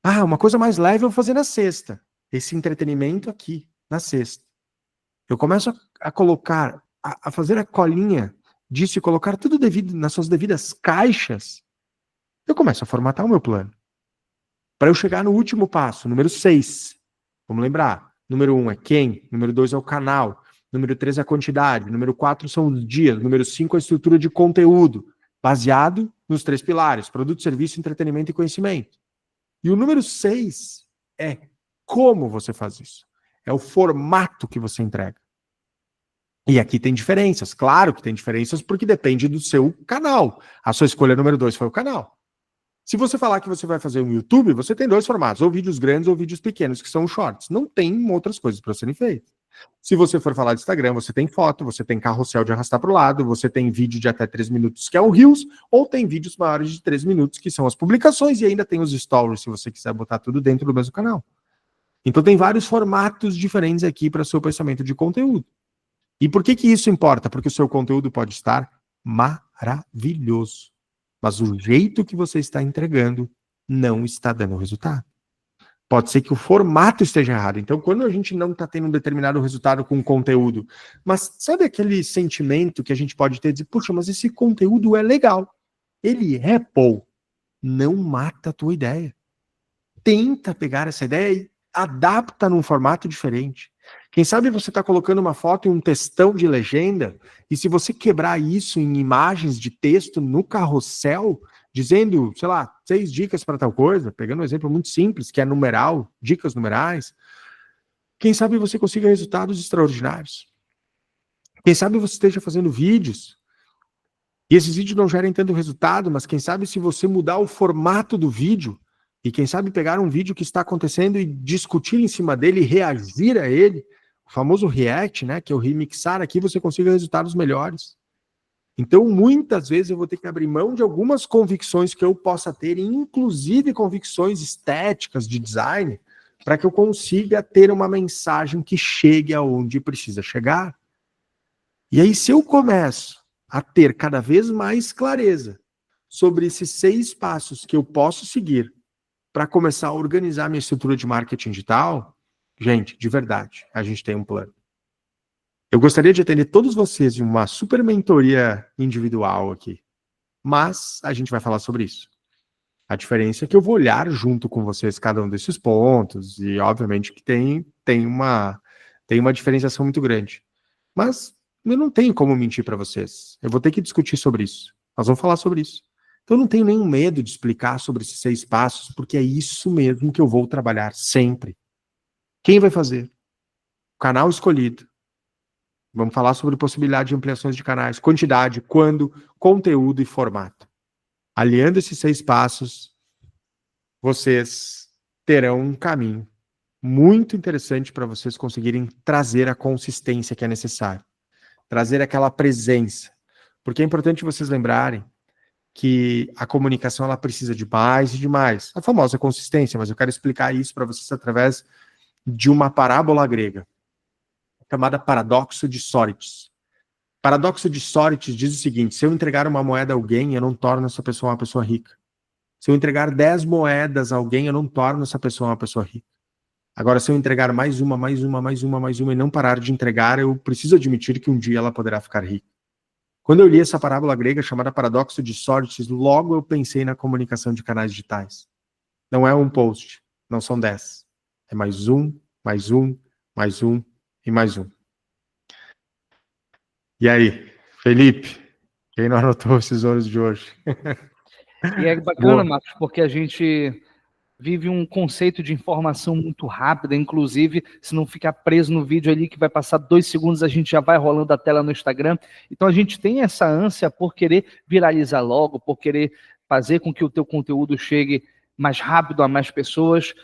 Uma coisa mais leve eu vou fazer na sexta. Esse entretenimento aqui, na sexta. Eu começo a colocar, a fazer a colinha disso e colocar tudo nas suas devidas caixas. Eu começo a formatar o meu plano. Para eu chegar no último passo, número 6. Vamos lembrar. Número 1 é quem, número 2 é o canal, Número 3 é a quantidade. Número 4 são os dias. Número 5 é a estrutura de conteúdo, baseado nos 3 pilares: produto, serviço, entretenimento e conhecimento. E o número 6 é como você faz isso. É o formato que você entrega. E aqui tem diferenças. Claro que tem diferenças porque depende do seu canal. A sua escolha número 2 foi o canal. Se você falar que você vai fazer um YouTube, você tem 2 formatos, ou vídeos grandes ou vídeos pequenos, que são os shorts. Não tem outras coisas para serem feitas. Se você for falar de Instagram, você tem foto, você tem carrossel de arrastar para o lado, você tem vídeo de até 3 minutos, que é o Reels, ou tem vídeos maiores de 3 minutos, que são as publicações, e ainda tem os stories, se você quiser botar tudo dentro do mesmo canal. Então tem vários formatos diferentes aqui para o seu pensamento de conteúdo. E por que isso importa? Porque o seu conteúdo pode estar maravilhoso, mas o jeito que você está entregando não está dando resultado. Pode ser que o formato esteja errado. Então, quando a gente não está tendo um determinado resultado com o conteúdo, mas sabe aquele sentimento que a gente pode ter de dizer, puxa, mas esse conteúdo é legal, ele é bom, não mata a tua ideia. Tenta pegar essa ideia e adapta num formato diferente. Quem sabe você está colocando uma foto e um textão de legenda, e se você quebrar isso em imagens de texto no carrossel, dizendo, sei lá, 6 dicas para tal coisa, pegando um exemplo muito simples, que é numeral, dicas numerais, quem sabe você consiga resultados extraordinários. Quem sabe você esteja fazendo vídeos, e esses vídeos não gerem tanto resultado, mas quem sabe se você mudar o formato do vídeo, e quem sabe pegar um vídeo que está acontecendo e discutir em cima dele e reagir a ele, o famoso react, né, que é o remixar aqui, você consiga resultados melhores. Então, muitas vezes eu vou ter que abrir mão de algumas convicções que eu possa ter, inclusive convicções estéticas de design, para que eu consiga ter uma mensagem que chegue aonde precisa chegar. E aí, se eu começo a ter cada vez mais clareza sobre esses 6 passos que eu posso seguir para começar a organizar minha estrutura de marketing digital, gente, de verdade, a gente tem um plano. Eu gostaria de atender todos vocês em uma super mentoria individual aqui, mas a gente vai falar sobre isso. A diferença é que eu vou olhar junto com vocês cada um desses pontos, e obviamente que tem uma diferenciação muito grande. Mas eu não tenho como mentir para vocês. Eu vou ter que discutir sobre isso. Nós vamos falar sobre isso. Então eu não tenho nenhum medo de explicar sobre esses 6 passos, porque é isso mesmo que eu vou trabalhar sempre. Quem vai fazer? O canal escolhido. Vamos falar sobre possibilidade de ampliações de canais, quantidade, quando, conteúdo e formato. Aliando esses 6 passos, vocês terão um caminho muito interessante para vocês conseguirem trazer a consistência que é necessária. Trazer aquela presença. Porque é importante vocês lembrarem que a comunicação ela precisa de mais e de mais. A famosa consistência, mas eu quero explicar isso para vocês através de uma parábola grega, chamada Paradoxo de Sócrates. Paradoxo de Sócrates diz o seguinte: se eu entregar uma moeda a alguém, eu não torno essa pessoa uma pessoa rica. Se eu entregar 10 moedas a alguém, eu não torno essa pessoa uma pessoa rica. Agora, se eu entregar mais uma e não parar de entregar, eu preciso admitir que um dia ela poderá ficar rica. Quando eu li essa parábola grega chamada Paradoxo de Sócrates, logo eu pensei na comunicação de canais digitais. Não é um post, não são 10. É mais um, mais um, mais um e mais um. E aí, Felipe, quem não anotou esses ouros de hoje? E é bacana, Marcos, porque a gente vive um conceito de informação muito rápida, inclusive, se não ficar preso no vídeo ali, que vai passar 2 segundos, a gente já vai rolando a tela no Instagram. Então a gente tem essa ânsia por querer viralizar logo, por querer fazer com que o teu conteúdo chegue mais rápido a mais pessoas.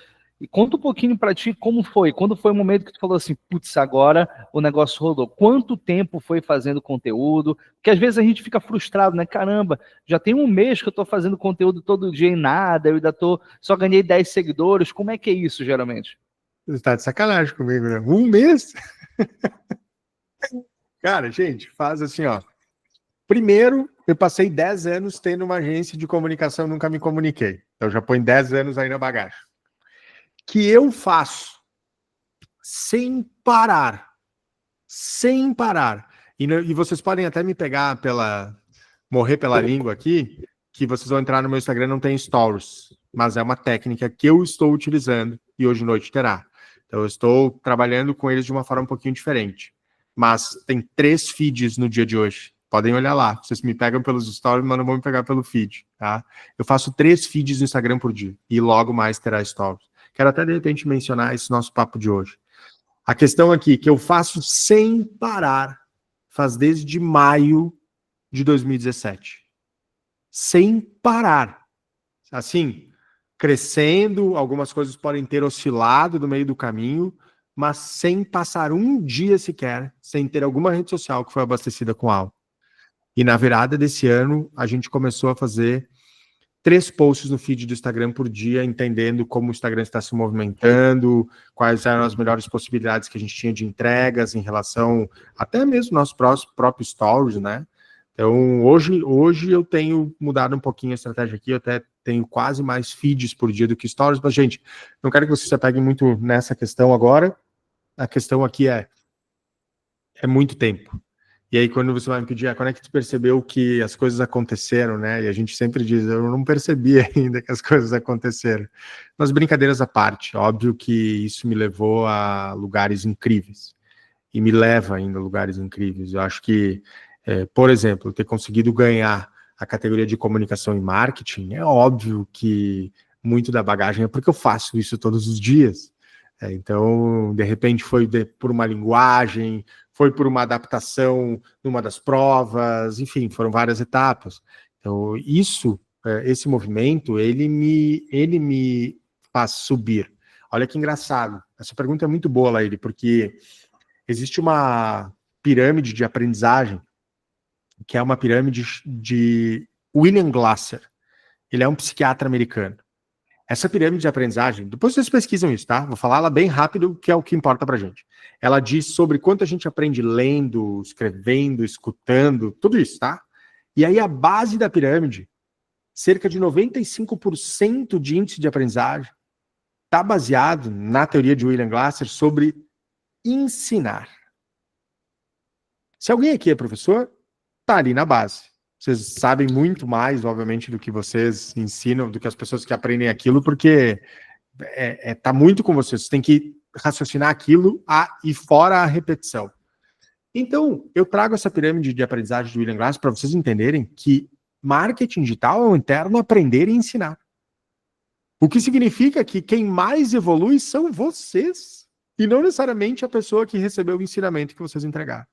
E conta um pouquinho para ti como foi. Quando foi o momento que tu falou assim, putz, agora o negócio rodou? Quanto tempo foi fazendo conteúdo? Porque às vezes a gente fica frustrado, né? Caramba, já tem 1 mês que eu tô fazendo conteúdo todo dia e nada, eu ainda só ganhei 10 seguidores. Como é que é isso, geralmente? Você tá de sacanagem comigo, né? 1 mês? Cara, gente, faz assim, ó. Primeiro, eu passei 10 anos tendo uma agência de comunicação, nunca me comuniquei. Então já põe 10 anos aí na bagagem. Que eu faço sem parar. E vocês podem até me pegar morrer pela língua aqui, que vocês vão entrar no meu Instagram, não tem stories, mas é uma técnica que eu estou utilizando e hoje à noite terá. Então eu estou trabalhando com eles de uma forma um pouquinho diferente. mas tem 3 feeds no dia de hoje. Podem olhar lá. Vocês me pegam pelos stories, mas não vão me pegar pelo feed, tá? Eu faço 3 feeds no Instagram por dia e logo mais terá stories. Quero até, de repente, mencionar esse nosso papo de hoje. A questão aqui, que eu faço sem parar, faz desde maio de 2017. Sem parar. Assim, crescendo, algumas coisas podem ter oscilado no meio do caminho, mas sem passar um dia sequer, sem ter alguma rede social que foi abastecida com algo. E na virada desse ano, a gente começou a fazer 3 posts no feed do Instagram por dia, entendendo como o Instagram está se movimentando, quais eram as melhores possibilidades que a gente tinha de entregas em relação até mesmo nossos próprios stories, né? Então, hoje eu tenho mudado um pouquinho a estratégia aqui, eu até tenho quase mais feeds por dia do que stories, mas, gente, não quero que vocês se apeguem muito nessa questão agora. A questão aqui é muito tempo. E aí, quando você vai me pedir, quando é que tu percebeu que as coisas aconteceram, né? E a gente sempre diz, eu não percebi ainda que as coisas aconteceram. Mas brincadeiras à parte, óbvio que isso me levou a lugares incríveis. E me leva ainda a lugares incríveis. Eu acho que, por exemplo, ter conseguido ganhar a categoria de comunicação e marketing, é óbvio que muito da bagagem é porque eu faço isso todos os dias. Então, de repente, foi por uma linguagem, foi por uma adaptação numa das provas, enfim, foram várias etapas. Então, esse movimento, ele me faz subir. Olha que engraçado. Essa pergunta é muito boa, Laíri, porque existe uma pirâmide de aprendizagem, que é uma pirâmide de William Glasser. Ele é um psiquiatra americano. Essa pirâmide de aprendizagem, depois vocês pesquisam isso, tá? Vou falar ela bem rápido, que é o que importa pra gente. Ela diz sobre quanto a gente aprende lendo, escrevendo, escutando, tudo isso, tá? E aí a base da pirâmide, cerca de 95% de índice de aprendizagem, está baseado na teoria de William Glasser sobre ensinar. Se alguém aqui é professor, tá ali na base. Vocês sabem muito mais, obviamente, do que vocês ensinam, do que as pessoas que aprendem aquilo, porque tá muito com vocês. Vocês têm que raciocinar aquilo e fora a repetição. Então, eu trago essa pirâmide de aprendizagem de William Glasser para vocês entenderem que marketing digital é um eterno aprender e ensinar. O que significa que quem mais evolui são vocês, e não necessariamente a pessoa que recebeu o ensinamento que vocês entregaram.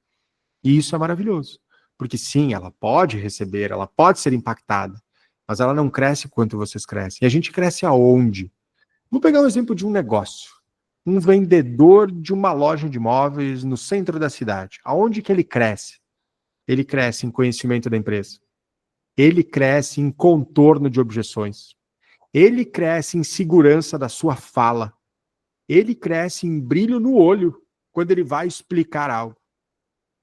E isso é maravilhoso. Porque sim, ela pode receber, ela pode ser impactada, mas ela não cresce quanto vocês crescem. E a gente cresce aonde? Vou pegar um exemplo de um negócio. Um vendedor de uma loja de imóveis no centro da cidade. Aonde que ele cresce? Ele cresce em conhecimento da empresa. Ele cresce em contorno de objeções. Ele cresce em segurança da sua fala. Ele cresce em brilho no olho quando ele vai explicar algo.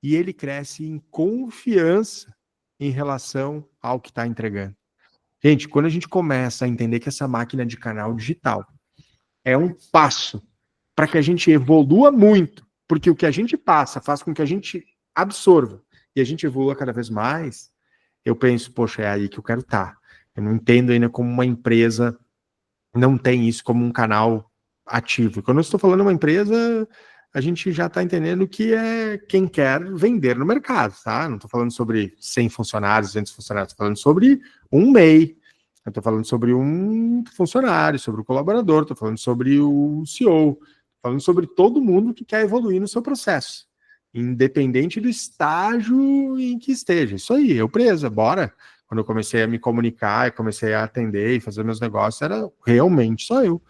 E ele cresce em confiança em relação ao que está entregando. Gente, quando a gente começa a entender que essa máquina de canal digital é um passo para que a gente evolua muito, porque o que a gente passa faz com que a gente absorva e a gente evolua cada vez mais, eu penso, poxa, é aí que eu quero estar. Eu não entendo ainda como uma empresa não tem isso como um canal ativo. Quando eu estou falando uma empresa, a gente já está entendendo que é quem quer vender no mercado, tá? Não estou falando sobre 100 funcionários, 200 funcionários, estou falando sobre um MEI, eu estou falando sobre um funcionário, sobre o colaborador, estou falando sobre o CEO, estou falando sobre todo mundo que quer evoluir no seu processo, independente do estágio em que esteja. Isso aí, eu presa, bora. Quando eu comecei a me comunicar, e comecei a atender e fazer meus negócios, era realmente só eu.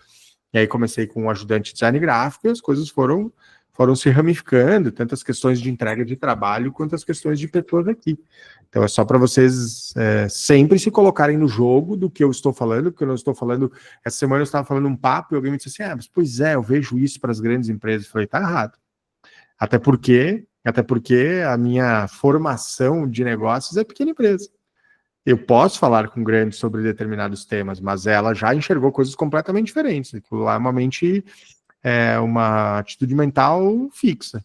E aí comecei com um ajudante de design gráfico e as coisas foram se ramificando, tanto as questões de entrega de trabalho quanto as questões de pessoas aqui. Então é só para vocês sempre se colocarem no jogo do que eu estou falando, porque eu não estou falando... Essa semana eu estava falando um papo e alguém me disse assim, mas pois é, eu vejo isso para as grandes empresas. Eu falei, tá errado. Até porque a minha formação de negócios é pequena empresa. Eu posso falar com grandes sobre determinados temas, mas ela já enxergou coisas completamente diferentes. Aquilo lá é uma mente, uma atitude mental fixa.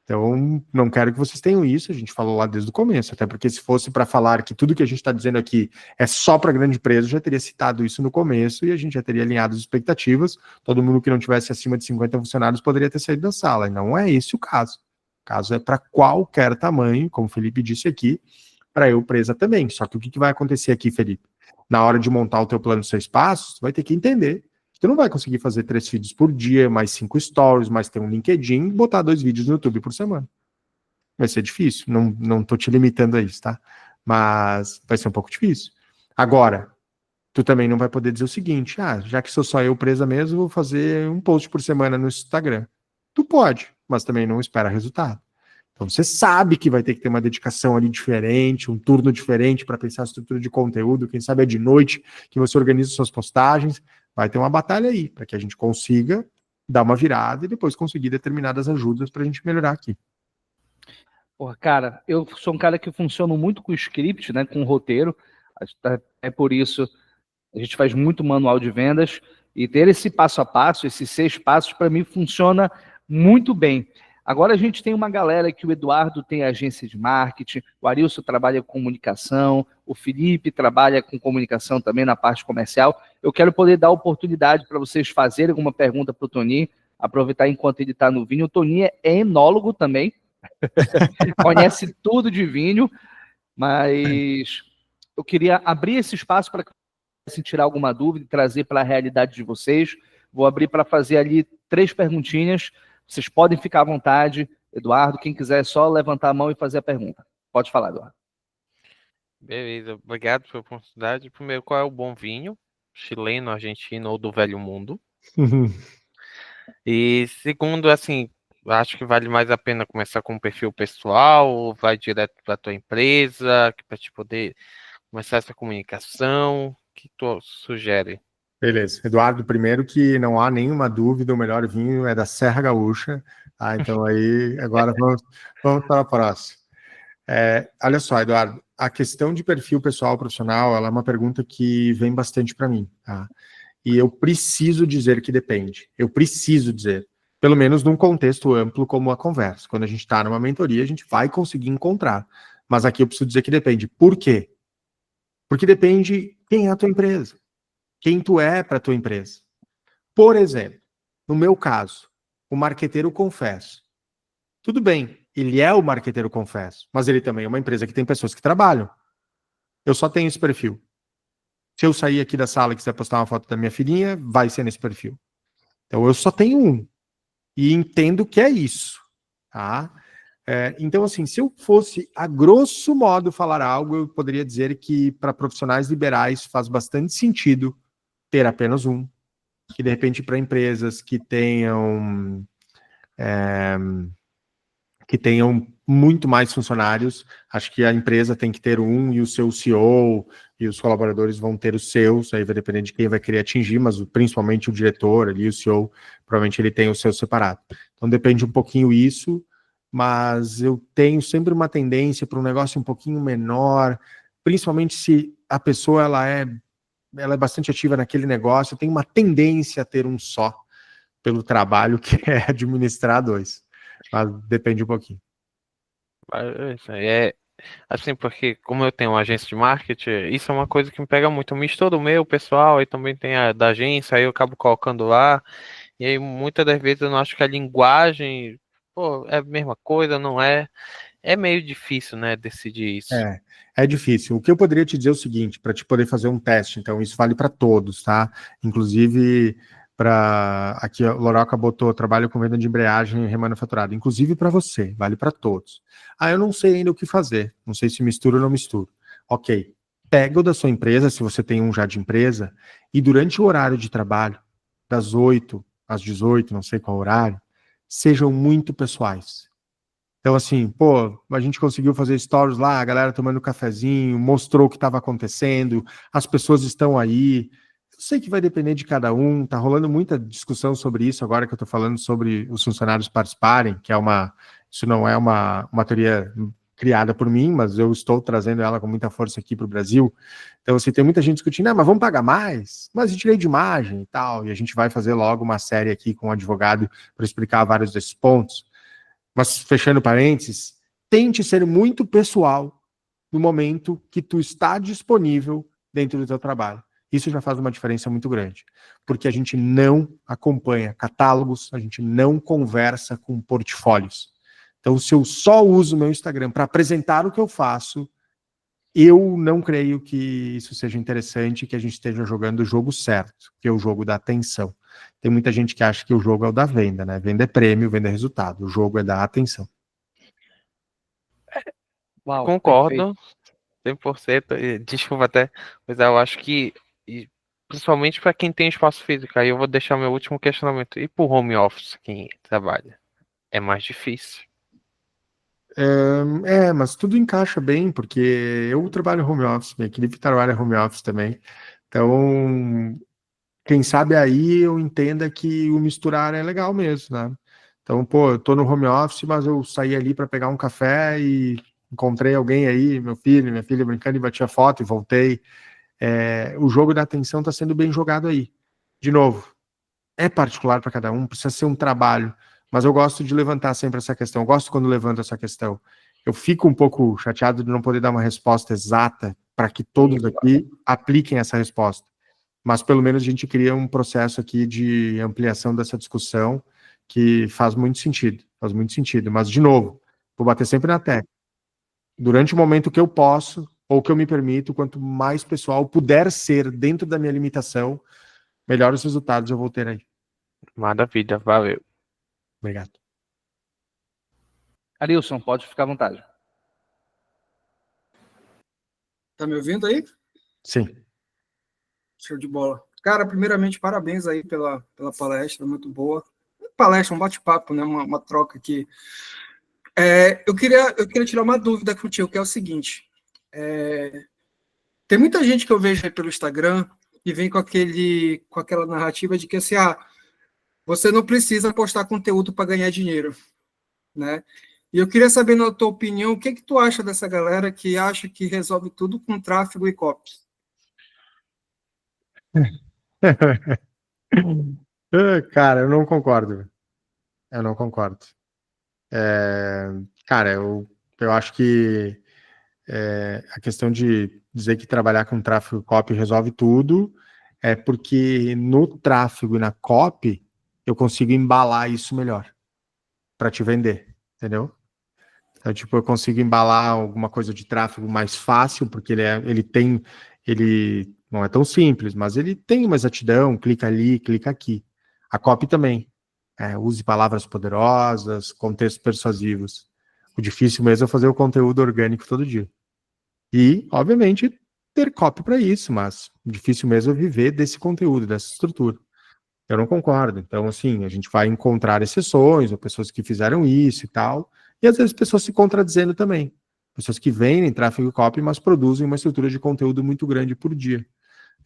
Então, não quero que vocês tenham isso, a gente falou lá desde o começo, até porque se fosse para falar que tudo que a gente está dizendo aqui é só para grande empresa, eu já teria citado isso no começo e a gente já teria alinhado as expectativas, todo mundo que não tivesse acima de 50 funcionários poderia ter saído da sala, e não é esse o caso. O caso é para qualquer tamanho, como o Felipe disse aqui, para eu empresa também. Só que o que vai acontecer aqui, Felipe? Na hora de montar o teu plano de 6 passos, tu vai ter que entender que tu não vai conseguir fazer 3 vídeos por dia, mais 5 stories, mais ter um LinkedIn e botar 2 vídeos no YouTube por semana. Vai ser difícil, não tô te limitando a isso, tá? Mas vai ser um pouco difícil. Agora, tu também não vai poder dizer o seguinte, já que sou só eu presa mesmo, vou fazer um post por semana no Instagram. Tu pode, mas também não espera resultado. Então você sabe que vai ter que ter uma dedicação ali diferente, um turno diferente para pensar a estrutura de conteúdo, quem sabe é de noite que você organiza suas postagens, vai ter uma batalha aí, para que a gente consiga dar uma virada e depois conseguir determinadas ajudas para a gente melhorar aqui. Porra, cara, eu sou um cara que funciona muito com script, né, com roteiro, é por isso a gente faz muito manual de vendas, e ter esse passo a passo, esses 6 passos, para mim funciona muito bem. Agora a gente tem uma galera que o Eduardo tem agência de marketing, o Arilson trabalha com comunicação, o Felipe trabalha com comunicação também na parte comercial. Eu quero poder dar oportunidade para vocês fazerem alguma pergunta para o Toninho, aproveitar enquanto ele está no vinho. O Toninho é enólogo também, conhece tudo de vinho, mas eu queria abrir esse espaço para que vocês tirar alguma dúvida e trazer para a realidade de vocês. Vou abrir para fazer ali 3 perguntinhas. Vocês podem ficar à vontade. Eduardo, quem quiser é só levantar a mão e fazer a pergunta. Pode falar, Eduardo. Beleza, obrigado pela oportunidade. Primeiro, qual é o bom vinho? Chileno, argentino ou do velho mundo? E segundo, assim, acho que vale mais a pena começar com um perfil pessoal ou vai direto para a tua empresa, para te poder começar essa comunicação? O que tu sugere? Beleza. Eduardo, primeiro que não há nenhuma dúvida, o melhor vinho é da Serra Gaúcha. Então aí, agora vamos para a próxima. Olha só, Eduardo, a questão de perfil pessoal profissional, ela é uma pergunta que vem bastante para mim, tá? E eu preciso dizer que depende. Eu preciso dizer, pelo menos num contexto amplo como a conversa. Quando a gente está numa mentoria, a gente vai conseguir encontrar. Mas aqui eu preciso dizer que depende. Por quê? Porque depende quem é a tua empresa, quem tu é para a tua empresa. Por exemplo, no meu caso, o marqueteiro confesso. Tudo bem, ele é o marqueteiro confesso, mas ele também é uma empresa que tem pessoas que trabalham. Eu só tenho esse perfil. Se eu sair aqui da sala e quiser postar uma foto da minha filhinha, vai ser nesse perfil. Então eu só tenho um. E entendo que é isso. Tá? Então, assim, se eu fosse, a grosso modo, falar algo, eu poderia dizer que para profissionais liberais faz bastante sentido ter apenas um. Que, de repente, para empresas que tenham muito mais funcionários, acho que a empresa tem que ter um e o seu CEO e os colaboradores vão ter os seus, aí vai depender de quem vai querer atingir, mas principalmente o diretor ali, o CEO, provavelmente ele tem o seu separado. Então depende um pouquinho isso, mas eu tenho sempre uma tendência para um negócio um pouquinho menor, principalmente se a pessoa ela é bastante ativa naquele negócio, tem uma tendência a ter um só, pelo trabalho que é administrar 2. Mas depende um pouquinho. É assim, porque como eu tenho uma agência de marketing, isso é uma coisa que me pega muito. Eu misturo o meu pessoal e também tem a da agência, aí eu acabo colocando lá. E aí muitas das vezes eu não acho que a linguagem, é a mesma coisa, não é? É meio difícil, né, decidir isso. É difícil. O que eu poderia te dizer é o seguinte, para te poder fazer um teste, então isso vale para todos, tá? Inclusive aqui a Loroca botou trabalho com venda de embreagem remanufaturada, inclusive para você, vale para todos. Eu não sei ainda o que fazer, não sei se misturo ou não misturo. Ok, pega o da sua empresa, se você tem um já de empresa, e durante o horário de trabalho, das 8 às 18, não sei qual horário, sejam muito pessoais. Então, assim, a gente conseguiu fazer stories lá, a galera tomando cafezinho, mostrou o que estava acontecendo, as pessoas estão aí. Eu sei que vai depender de cada um, tá rolando muita discussão sobre isso agora que eu tô falando sobre os funcionários participarem, que isso não é uma teoria criada por mim, mas eu estou trazendo ela com muita força aqui para o Brasil. Então, assim, tem muita gente discutindo, mas vamos pagar mais? Mas a gente lê de imagem e tal, e a gente vai fazer logo uma série aqui com um advogado para explicar vários desses pontos. Mas, fechando parênteses, tente ser muito pessoal no momento que tu está disponível dentro do teu trabalho. Isso já faz uma diferença muito grande, porque a gente não acompanha catálogos, a gente não conversa com portfólios. Então, se eu só uso o meu Instagram para apresentar o que eu faço, eu não creio que isso seja interessante, que a gente esteja jogando o jogo certo, que é o jogo da atenção. Tem muita gente que acha que o jogo é o da venda, né? Venda é prêmio, venda é resultado. O jogo é da atenção. Uau, Concordo, 100%. Desculpa até, mas eu acho que, principalmente para quem tem espaço físico, aí eu vou deixar meu último questionamento. E pro home office, quem trabalha? É mais difícil. Mas tudo encaixa bem, porque eu trabalho home office, minha equipe trabalha home office também. Então, quem sabe aí eu entenda que o misturar é legal mesmo, né? Então, pô, eu tô no home office, mas eu saí ali para pegar um café e encontrei alguém aí, meu filho, minha filha brincando e bati a foto e voltei. O jogo da atenção está sendo bem jogado aí. De novo, é particular para cada um, precisa ser um trabalho, mas eu gosto de levantar sempre essa questão, eu gosto quando levanto essa questão. Eu fico um pouco chateado de não poder dar uma resposta exata para que todos aqui apliquem essa resposta, mas pelo menos a gente cria um processo aqui de ampliação dessa discussão que faz muito sentido, mas de novo, vou bater sempre na tecla. Durante o momento que eu posso, ou que eu me permito, quanto mais pessoal puder ser dentro da minha limitação, melhores resultados eu vou ter aí. Maravilha, valeu. Obrigado. Arilson, pode ficar à vontade. Tá me ouvindo aí? Sim. Show de bola. Cara, primeiramente, parabéns aí pela palestra, muito boa. Palestra, um bate-papo, né? Uma troca aqui. Eu queria tirar uma dúvida contigo, que é o seguinte. Tem muita gente que eu vejo aí pelo Instagram e vem com aquela narrativa de que assim, você não precisa postar conteúdo para ganhar dinheiro, né? E eu queria saber, na tua opinião, o que tu acha dessa galera que acha que resolve tudo com tráfego e copy? Cara, eu não concordo. Eu não concordo. Cara, eu acho que a questão de dizer que trabalhar com tráfego e copy resolve tudo é porque no tráfego e na copy eu consigo embalar isso melhor para te vender, entendeu? Então, tipo, eu consigo embalar alguma coisa de tráfego mais fácil, porque ele não é tão simples, mas ele tem uma exatidão, clica ali, clica aqui. A copy também. Use palavras poderosas, contextos persuasivos. O difícil mesmo é fazer o conteúdo orgânico todo dia. E, obviamente, ter copy para isso, mas o difícil mesmo é viver desse conteúdo, dessa estrutura. Eu não concordo. Então, assim, a gente vai encontrar exceções, ou pessoas que fizeram isso e tal, e às vezes pessoas se contradizendo também. Pessoas que vendem tráfego copy, mas produzem uma estrutura de conteúdo muito grande por dia.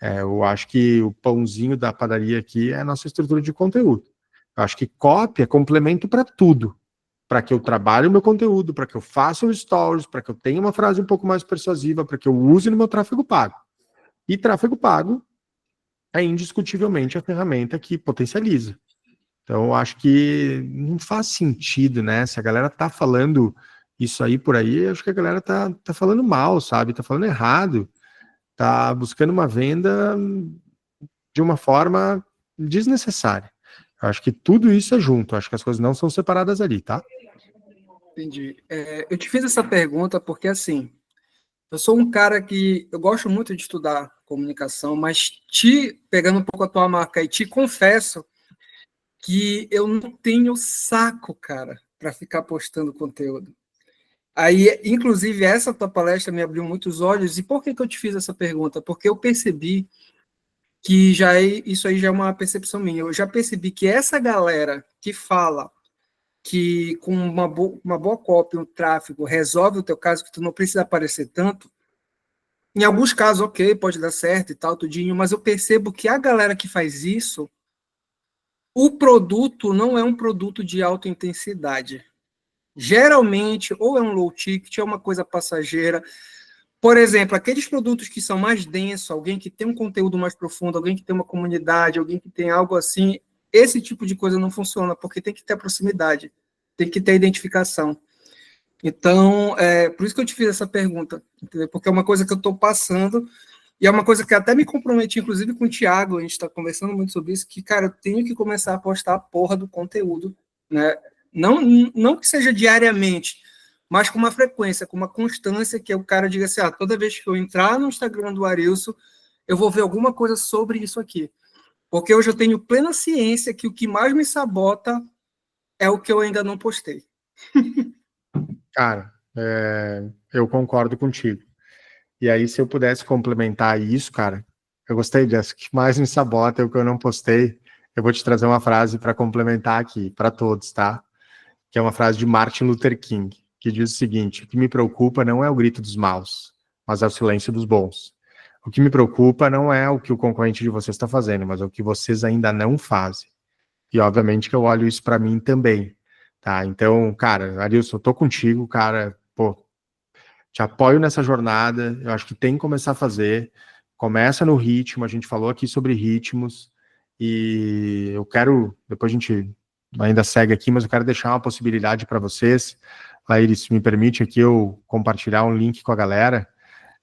Eu acho que o pãozinho da padaria aqui é a nossa estrutura de conteúdo. Eu acho que copy é complemento para tudo. Para que eu trabalhe o meu conteúdo, para que eu faça os stories, para que eu tenha uma frase um pouco mais persuasiva, para que eu use no meu tráfego pago. E tráfego pago é indiscutivelmente a ferramenta que potencializa. Então, eu acho que não faz sentido, né? Se a galera tá falando isso aí por aí, eu acho que a galera tá falando mal, sabe? Tá falando errado. Tá buscando uma venda de uma forma desnecessária. Eu acho que tudo isso é junto. Eu acho que as coisas não são separadas ali, tá? Entendi. Eu te fiz essa pergunta porque, assim, eu sou um cara que eu gosto muito de estudar comunicação, mas pegando um pouco a tua marca aí, te confesso que eu não tenho saco, cara, para ficar postando conteúdo. Aí, inclusive, essa tua palestra me abriu muitos olhos. E por que eu te fiz essa pergunta? Porque eu percebi que isso aí já é uma percepção minha. Eu já percebi que essa galera que fala que com uma boa copy, um tráfego, resolve o teu caso, que tu não precisa aparecer tanto. Em alguns casos, ok, pode dar certo e tal, tudinho, mas eu percebo que a galera que faz isso, o produto não é um produto de alta intensidade. Geralmente, ou é um low ticket, é uma coisa passageira. Por exemplo, aqueles produtos que são mais densos, alguém que tem um conteúdo mais profundo, alguém que tem uma comunidade, alguém que tem algo assim, esse tipo de coisa não funciona, porque tem que ter proximidade, tem que ter identificação. Então, por isso que eu te fiz essa pergunta, entendeu? Porque é uma coisa que eu estou passando, e é uma coisa que até me comprometi, inclusive com o Thiago, a gente está conversando muito sobre isso, que, cara, eu tenho que começar a postar a porra do conteúdo, né, Não que seja diariamente, mas com uma frequência, com uma constância, que o cara diga assim, toda vez que eu entrar no Instagram do Arilson, eu vou ver alguma coisa sobre isso aqui. Porque hoje eu tenho plena ciência que o que mais me sabota é o que eu ainda não postei. Cara, eu concordo contigo. E aí, se eu pudesse complementar isso, cara, eu gostei disso. O que mais me sabota é o que eu não postei. Eu vou te trazer uma frase para complementar aqui, para todos, tá? Que é uma frase de Martin Luther King, que diz o seguinte: o que me preocupa não é o grito dos maus, mas é o silêncio dos bons. O que me preocupa não é o que o concorrente de vocês está fazendo, mas é o que vocês ainda não fazem. E obviamente que eu olho isso para mim também, tá? Então, cara, Arilson, eu tô contigo, cara, pô, te apoio nessa jornada, eu acho que tem que começar a fazer, começa no ritmo, a gente falou aqui sobre ritmos, e eu quero, depois a gente ainda segue aqui, mas eu quero deixar uma possibilidade para vocês. Laíris, me permite aqui eu compartilhar um link com a galera.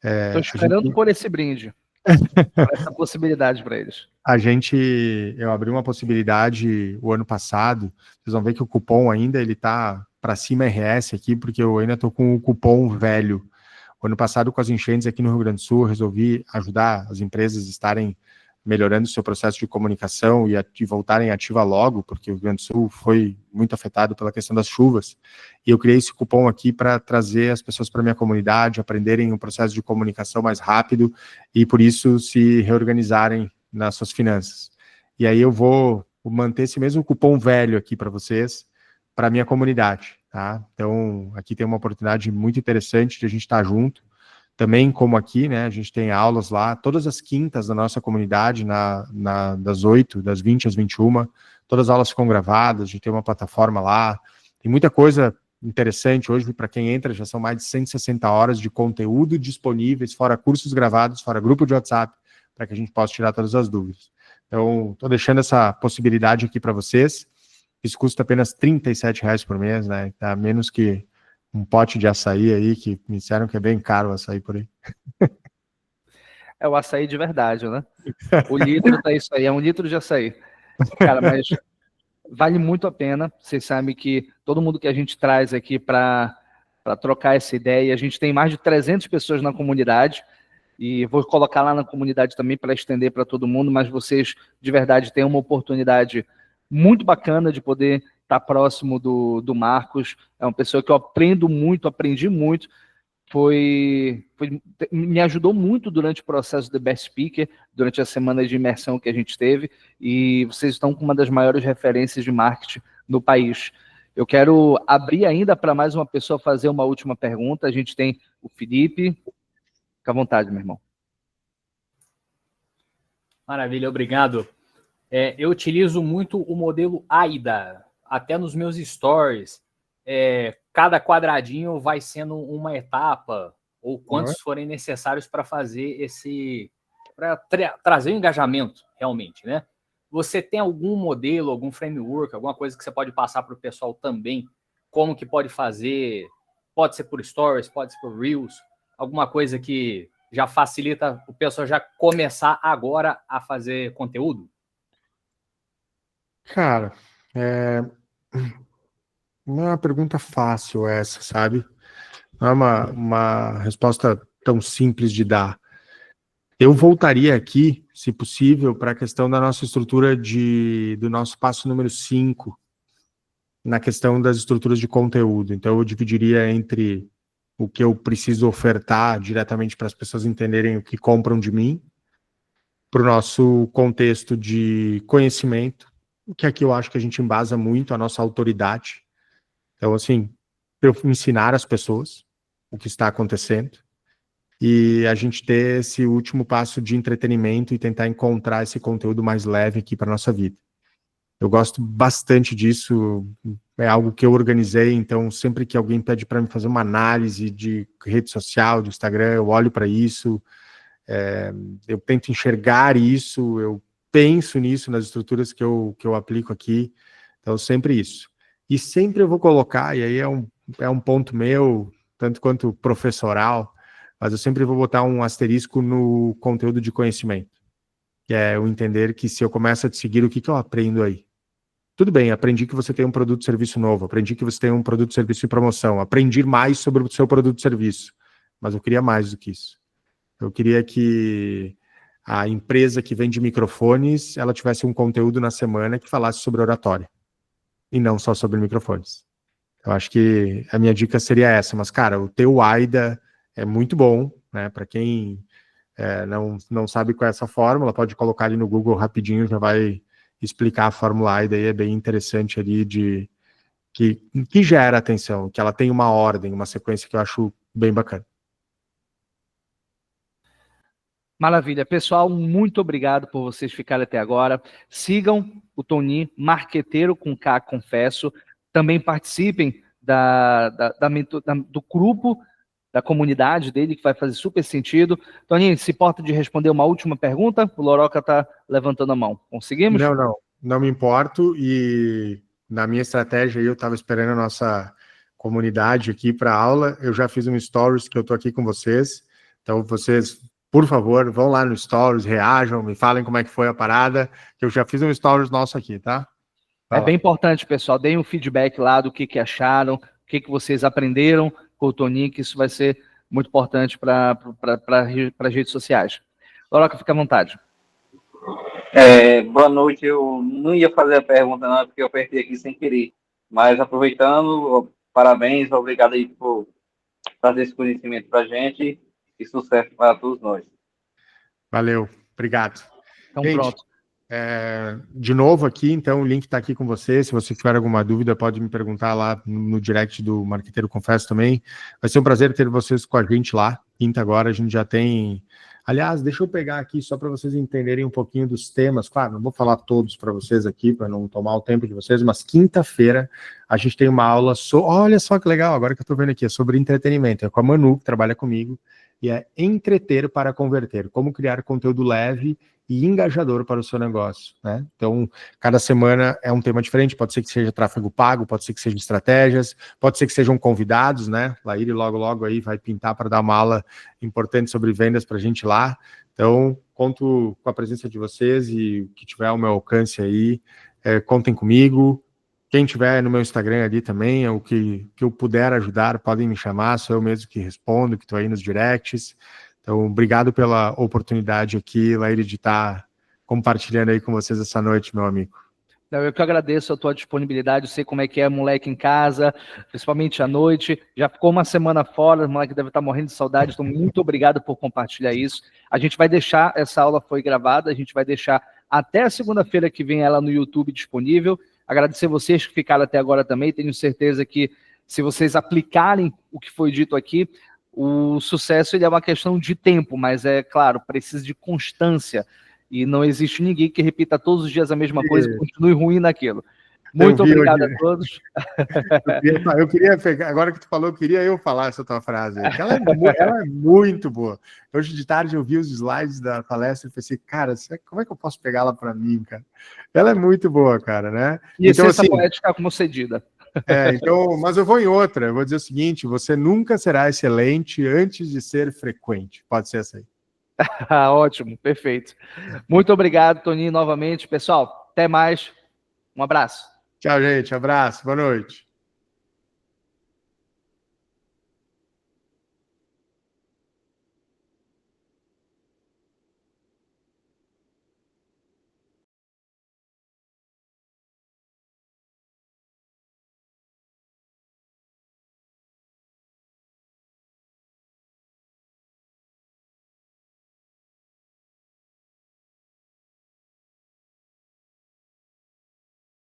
Estou esperando por esse brinde, essa possibilidade para eles. Eu abri uma possibilidade o ano passado, vocês vão ver que o cupom ainda, ele tá para cima RS aqui, porque eu ainda tô com o cupom velho. O ano passado, com as enchentes aqui no Rio Grande do Sul, eu resolvi ajudar as empresas a estarem melhorando o seu processo de comunicação e voltarem ativa logo, porque o Rio Grande do Sul foi muito afetado pela questão das chuvas. E eu criei esse cupom aqui para trazer as pessoas para a minha comunidade, aprenderem um processo de comunicação mais rápido e, por isso, se reorganizarem nas suas finanças. E aí eu vou manter esse mesmo cupom velho aqui para vocês, para a minha comunidade, tá? Então, aqui tem uma oportunidade muito interessante de a gente estar junto. Também, como aqui, né, a gente tem aulas lá, todas as quintas da nossa comunidade, das 8, das 20 às 21, todas as aulas ficam gravadas, a gente tem uma plataforma lá, tem muita coisa interessante hoje, para quem entra, já são mais de 160 horas de conteúdo disponíveis, fora cursos gravados, fora grupo de WhatsApp, para que a gente possa tirar todas as dúvidas. Então, estou deixando essa possibilidade aqui para vocês. Isso custa apenas R$ 37,00 por mês, né? Tá menos que um pote de açaí aí, que me disseram que é bem caro o açaí por aí. É o açaí de verdade, né? O litro tá isso aí, é 1 litro de açaí. Cara, mas vale muito a pena. Vocês sabem que todo mundo que a gente traz aqui para trocar essa ideia, a gente tem mais de 300 pessoas na comunidade, e vou colocar lá na comunidade também para estender para todo mundo, mas vocês de verdade têm uma oportunidade muito bacana de poder estar próximo do Marcos. É uma pessoa que eu aprendi muito, me ajudou muito durante o processo do Best Speaker, durante a semana de imersão que a gente teve, e vocês estão com uma das maiores referências de marketing no país. Eu quero abrir ainda para mais uma pessoa fazer uma última pergunta. A gente tem o Felipe. Fica à vontade, meu irmão. Maravilha, obrigado. Eu utilizo muito o modelo AIDA, até nos meus stories. Cada quadradinho vai sendo uma etapa, ou quantos forem necessários para fazer para trazer o engajamento, realmente, né? Você tem algum modelo, algum framework, alguma coisa que você pode passar para o pessoal também, como que pode fazer? Pode ser por stories, pode ser por reels, alguma coisa que já facilita o pessoal já começar agora a fazer conteúdo? Cara, não é uma pergunta fácil essa, sabe? Não é uma resposta tão simples de dar. Eu voltaria aqui, se possível, para a questão da nossa estrutura do nosso passo número 5, na questão das estruturas de conteúdo. Então, eu dividiria entre o que eu preciso ofertar diretamente para as pessoas entenderem o que compram de mim, para o nosso contexto de conhecimento, que aqui eu acho que a gente embasa muito a nossa autoridade. Então, assim, eu ensinar as pessoas o que está acontecendo e a gente ter esse último passo de entretenimento e tentar encontrar esse conteúdo mais leve aqui para a nossa vida. Eu gosto bastante disso, é algo que eu organizei, então sempre que alguém pede para mim fazer uma análise de rede social, de Instagram, eu olho para isso, eu tento enxergar isso, eu penso nisso nas estruturas que eu aplico aqui, então sempre isso. E sempre eu vou colocar, e aí é um ponto meu, tanto quanto professoral, mas eu sempre vou botar um asterisco no conteúdo de conhecimento, que é eu entender que se eu começo a te seguir, o que eu aprendo aí? Tudo bem, aprendi que você tem um produto e serviço novo, aprendi que você tem um produto e serviço em promoção, aprendi mais sobre o seu produto e serviço, mas eu queria mais do que isso. Eu queria que a empresa que vende microfones, ela tivesse um conteúdo na semana que falasse sobre oratória, e não só sobre microfones. Eu acho que a minha dica seria essa, mas, cara, o teu AIDA é muito bom, né? Para quem não sabe qual é essa fórmula, pode colocar ali no Google rapidinho, já vai explicar a fórmula AIDA, e é bem interessante ali que gera atenção, que ela tem uma ordem, uma sequência que eu acho bem bacana. Maravilha. Pessoal, muito obrigado por vocês ficarem até agora. Sigam o Tonin, Marqueteiro com K, confesso. Também participem do grupo, da comunidade dele, que vai fazer super sentido. Toninho, se importa de responder uma última pergunta? O Loroca está levantando a mão. Conseguimos? Não me importo. E na minha estratégia, eu estava esperando a nossa comunidade aqui para a aula. Eu já fiz um stories que eu estou aqui com vocês. Então, vocês, por favor, vão lá no stories, reajam, me falem como é que foi a parada, que eu já fiz um stories nosso aqui, tá? É bem importante, pessoal. Deem um feedback lá do que acharam, o que vocês aprenderam com o Toninho, que isso vai ser muito importante para as redes sociais. Loroca, fica à vontade. Boa noite. Eu não ia fazer a pergunta, não, porque eu apertei aqui sem querer. Mas aproveitando, parabéns, obrigado aí por trazer esse conhecimento para a gente e sucesso para todos nós. Valeu, obrigado. Então, gente, pronto. De novo aqui, então o link está aqui com você. Se você tiver alguma dúvida, pode me perguntar lá no direct do Marqueteiro Confesso também. Vai ser um prazer ter vocês com a gente lá. Quinta agora a gente já tem... Aliás, deixa eu pegar aqui só para vocês entenderem um pouquinho dos temas. Claro, não vou falar todos para vocês aqui, para não tomar o tempo de vocês, mas quinta-feira a gente tem uma aula olha só que legal, agora que eu estou vendo aqui, é sobre entretenimento. É com a Manu, que trabalha comigo, e é entreter para converter. Como criar conteúdo leve e engajador para o seu negócio, né? Então, cada semana é um tema diferente, pode ser que seja tráfego pago, pode ser que seja estratégias, pode ser que sejam convidados, né? Laíri logo aí vai pintar para dar uma aula importante sobre vendas para a gente lá. Então, conto com a presença de vocês e o que tiver ao meu alcance aí, contem comigo. Quem tiver no meu Instagram ali também, o que eu puder ajudar, podem me chamar, sou eu mesmo que respondo, que estou aí nos directs. Então, obrigado pela oportunidade aqui, Laíri, de estar compartilhando aí com vocês essa noite, meu amigo. Eu que agradeço a tua disponibilidade, eu sei como é que é moleque em casa, principalmente à noite, já ficou uma semana fora, o moleque deve estar morrendo de saudade, então muito obrigado por compartilhar isso. A gente vai deixar, essa aula foi gravada, a gente vai deixar até a segunda-feira que vem ela no YouTube disponível. Agradecer vocês que ficaram até agora também, tenho certeza que se vocês aplicarem o que foi dito aqui, o sucesso ele é uma questão de tempo, mas é claro, precisa de constância. E não existe ninguém que repita todos os dias a mesma coisa e continue ruim naquilo. Muito obrigado a todos. Eu queria pegar, agora que tu falou, eu queria falar essa tua frase. Ela é muito boa. Hoje de tarde eu vi os slides da palestra e pensei, cara, como é que eu posso pegá-la para mim, cara? Ela é muito boa, cara, né? E então, essa poética como cedida. Então, mas eu vou em outra. Eu vou dizer o seguinte: você nunca será excelente antes de ser frequente. Pode ser essa aí. Ótimo, perfeito. Muito obrigado, Toninho, novamente. Pessoal, até mais. Um abraço. Tchau, gente. Abraço. Boa noite.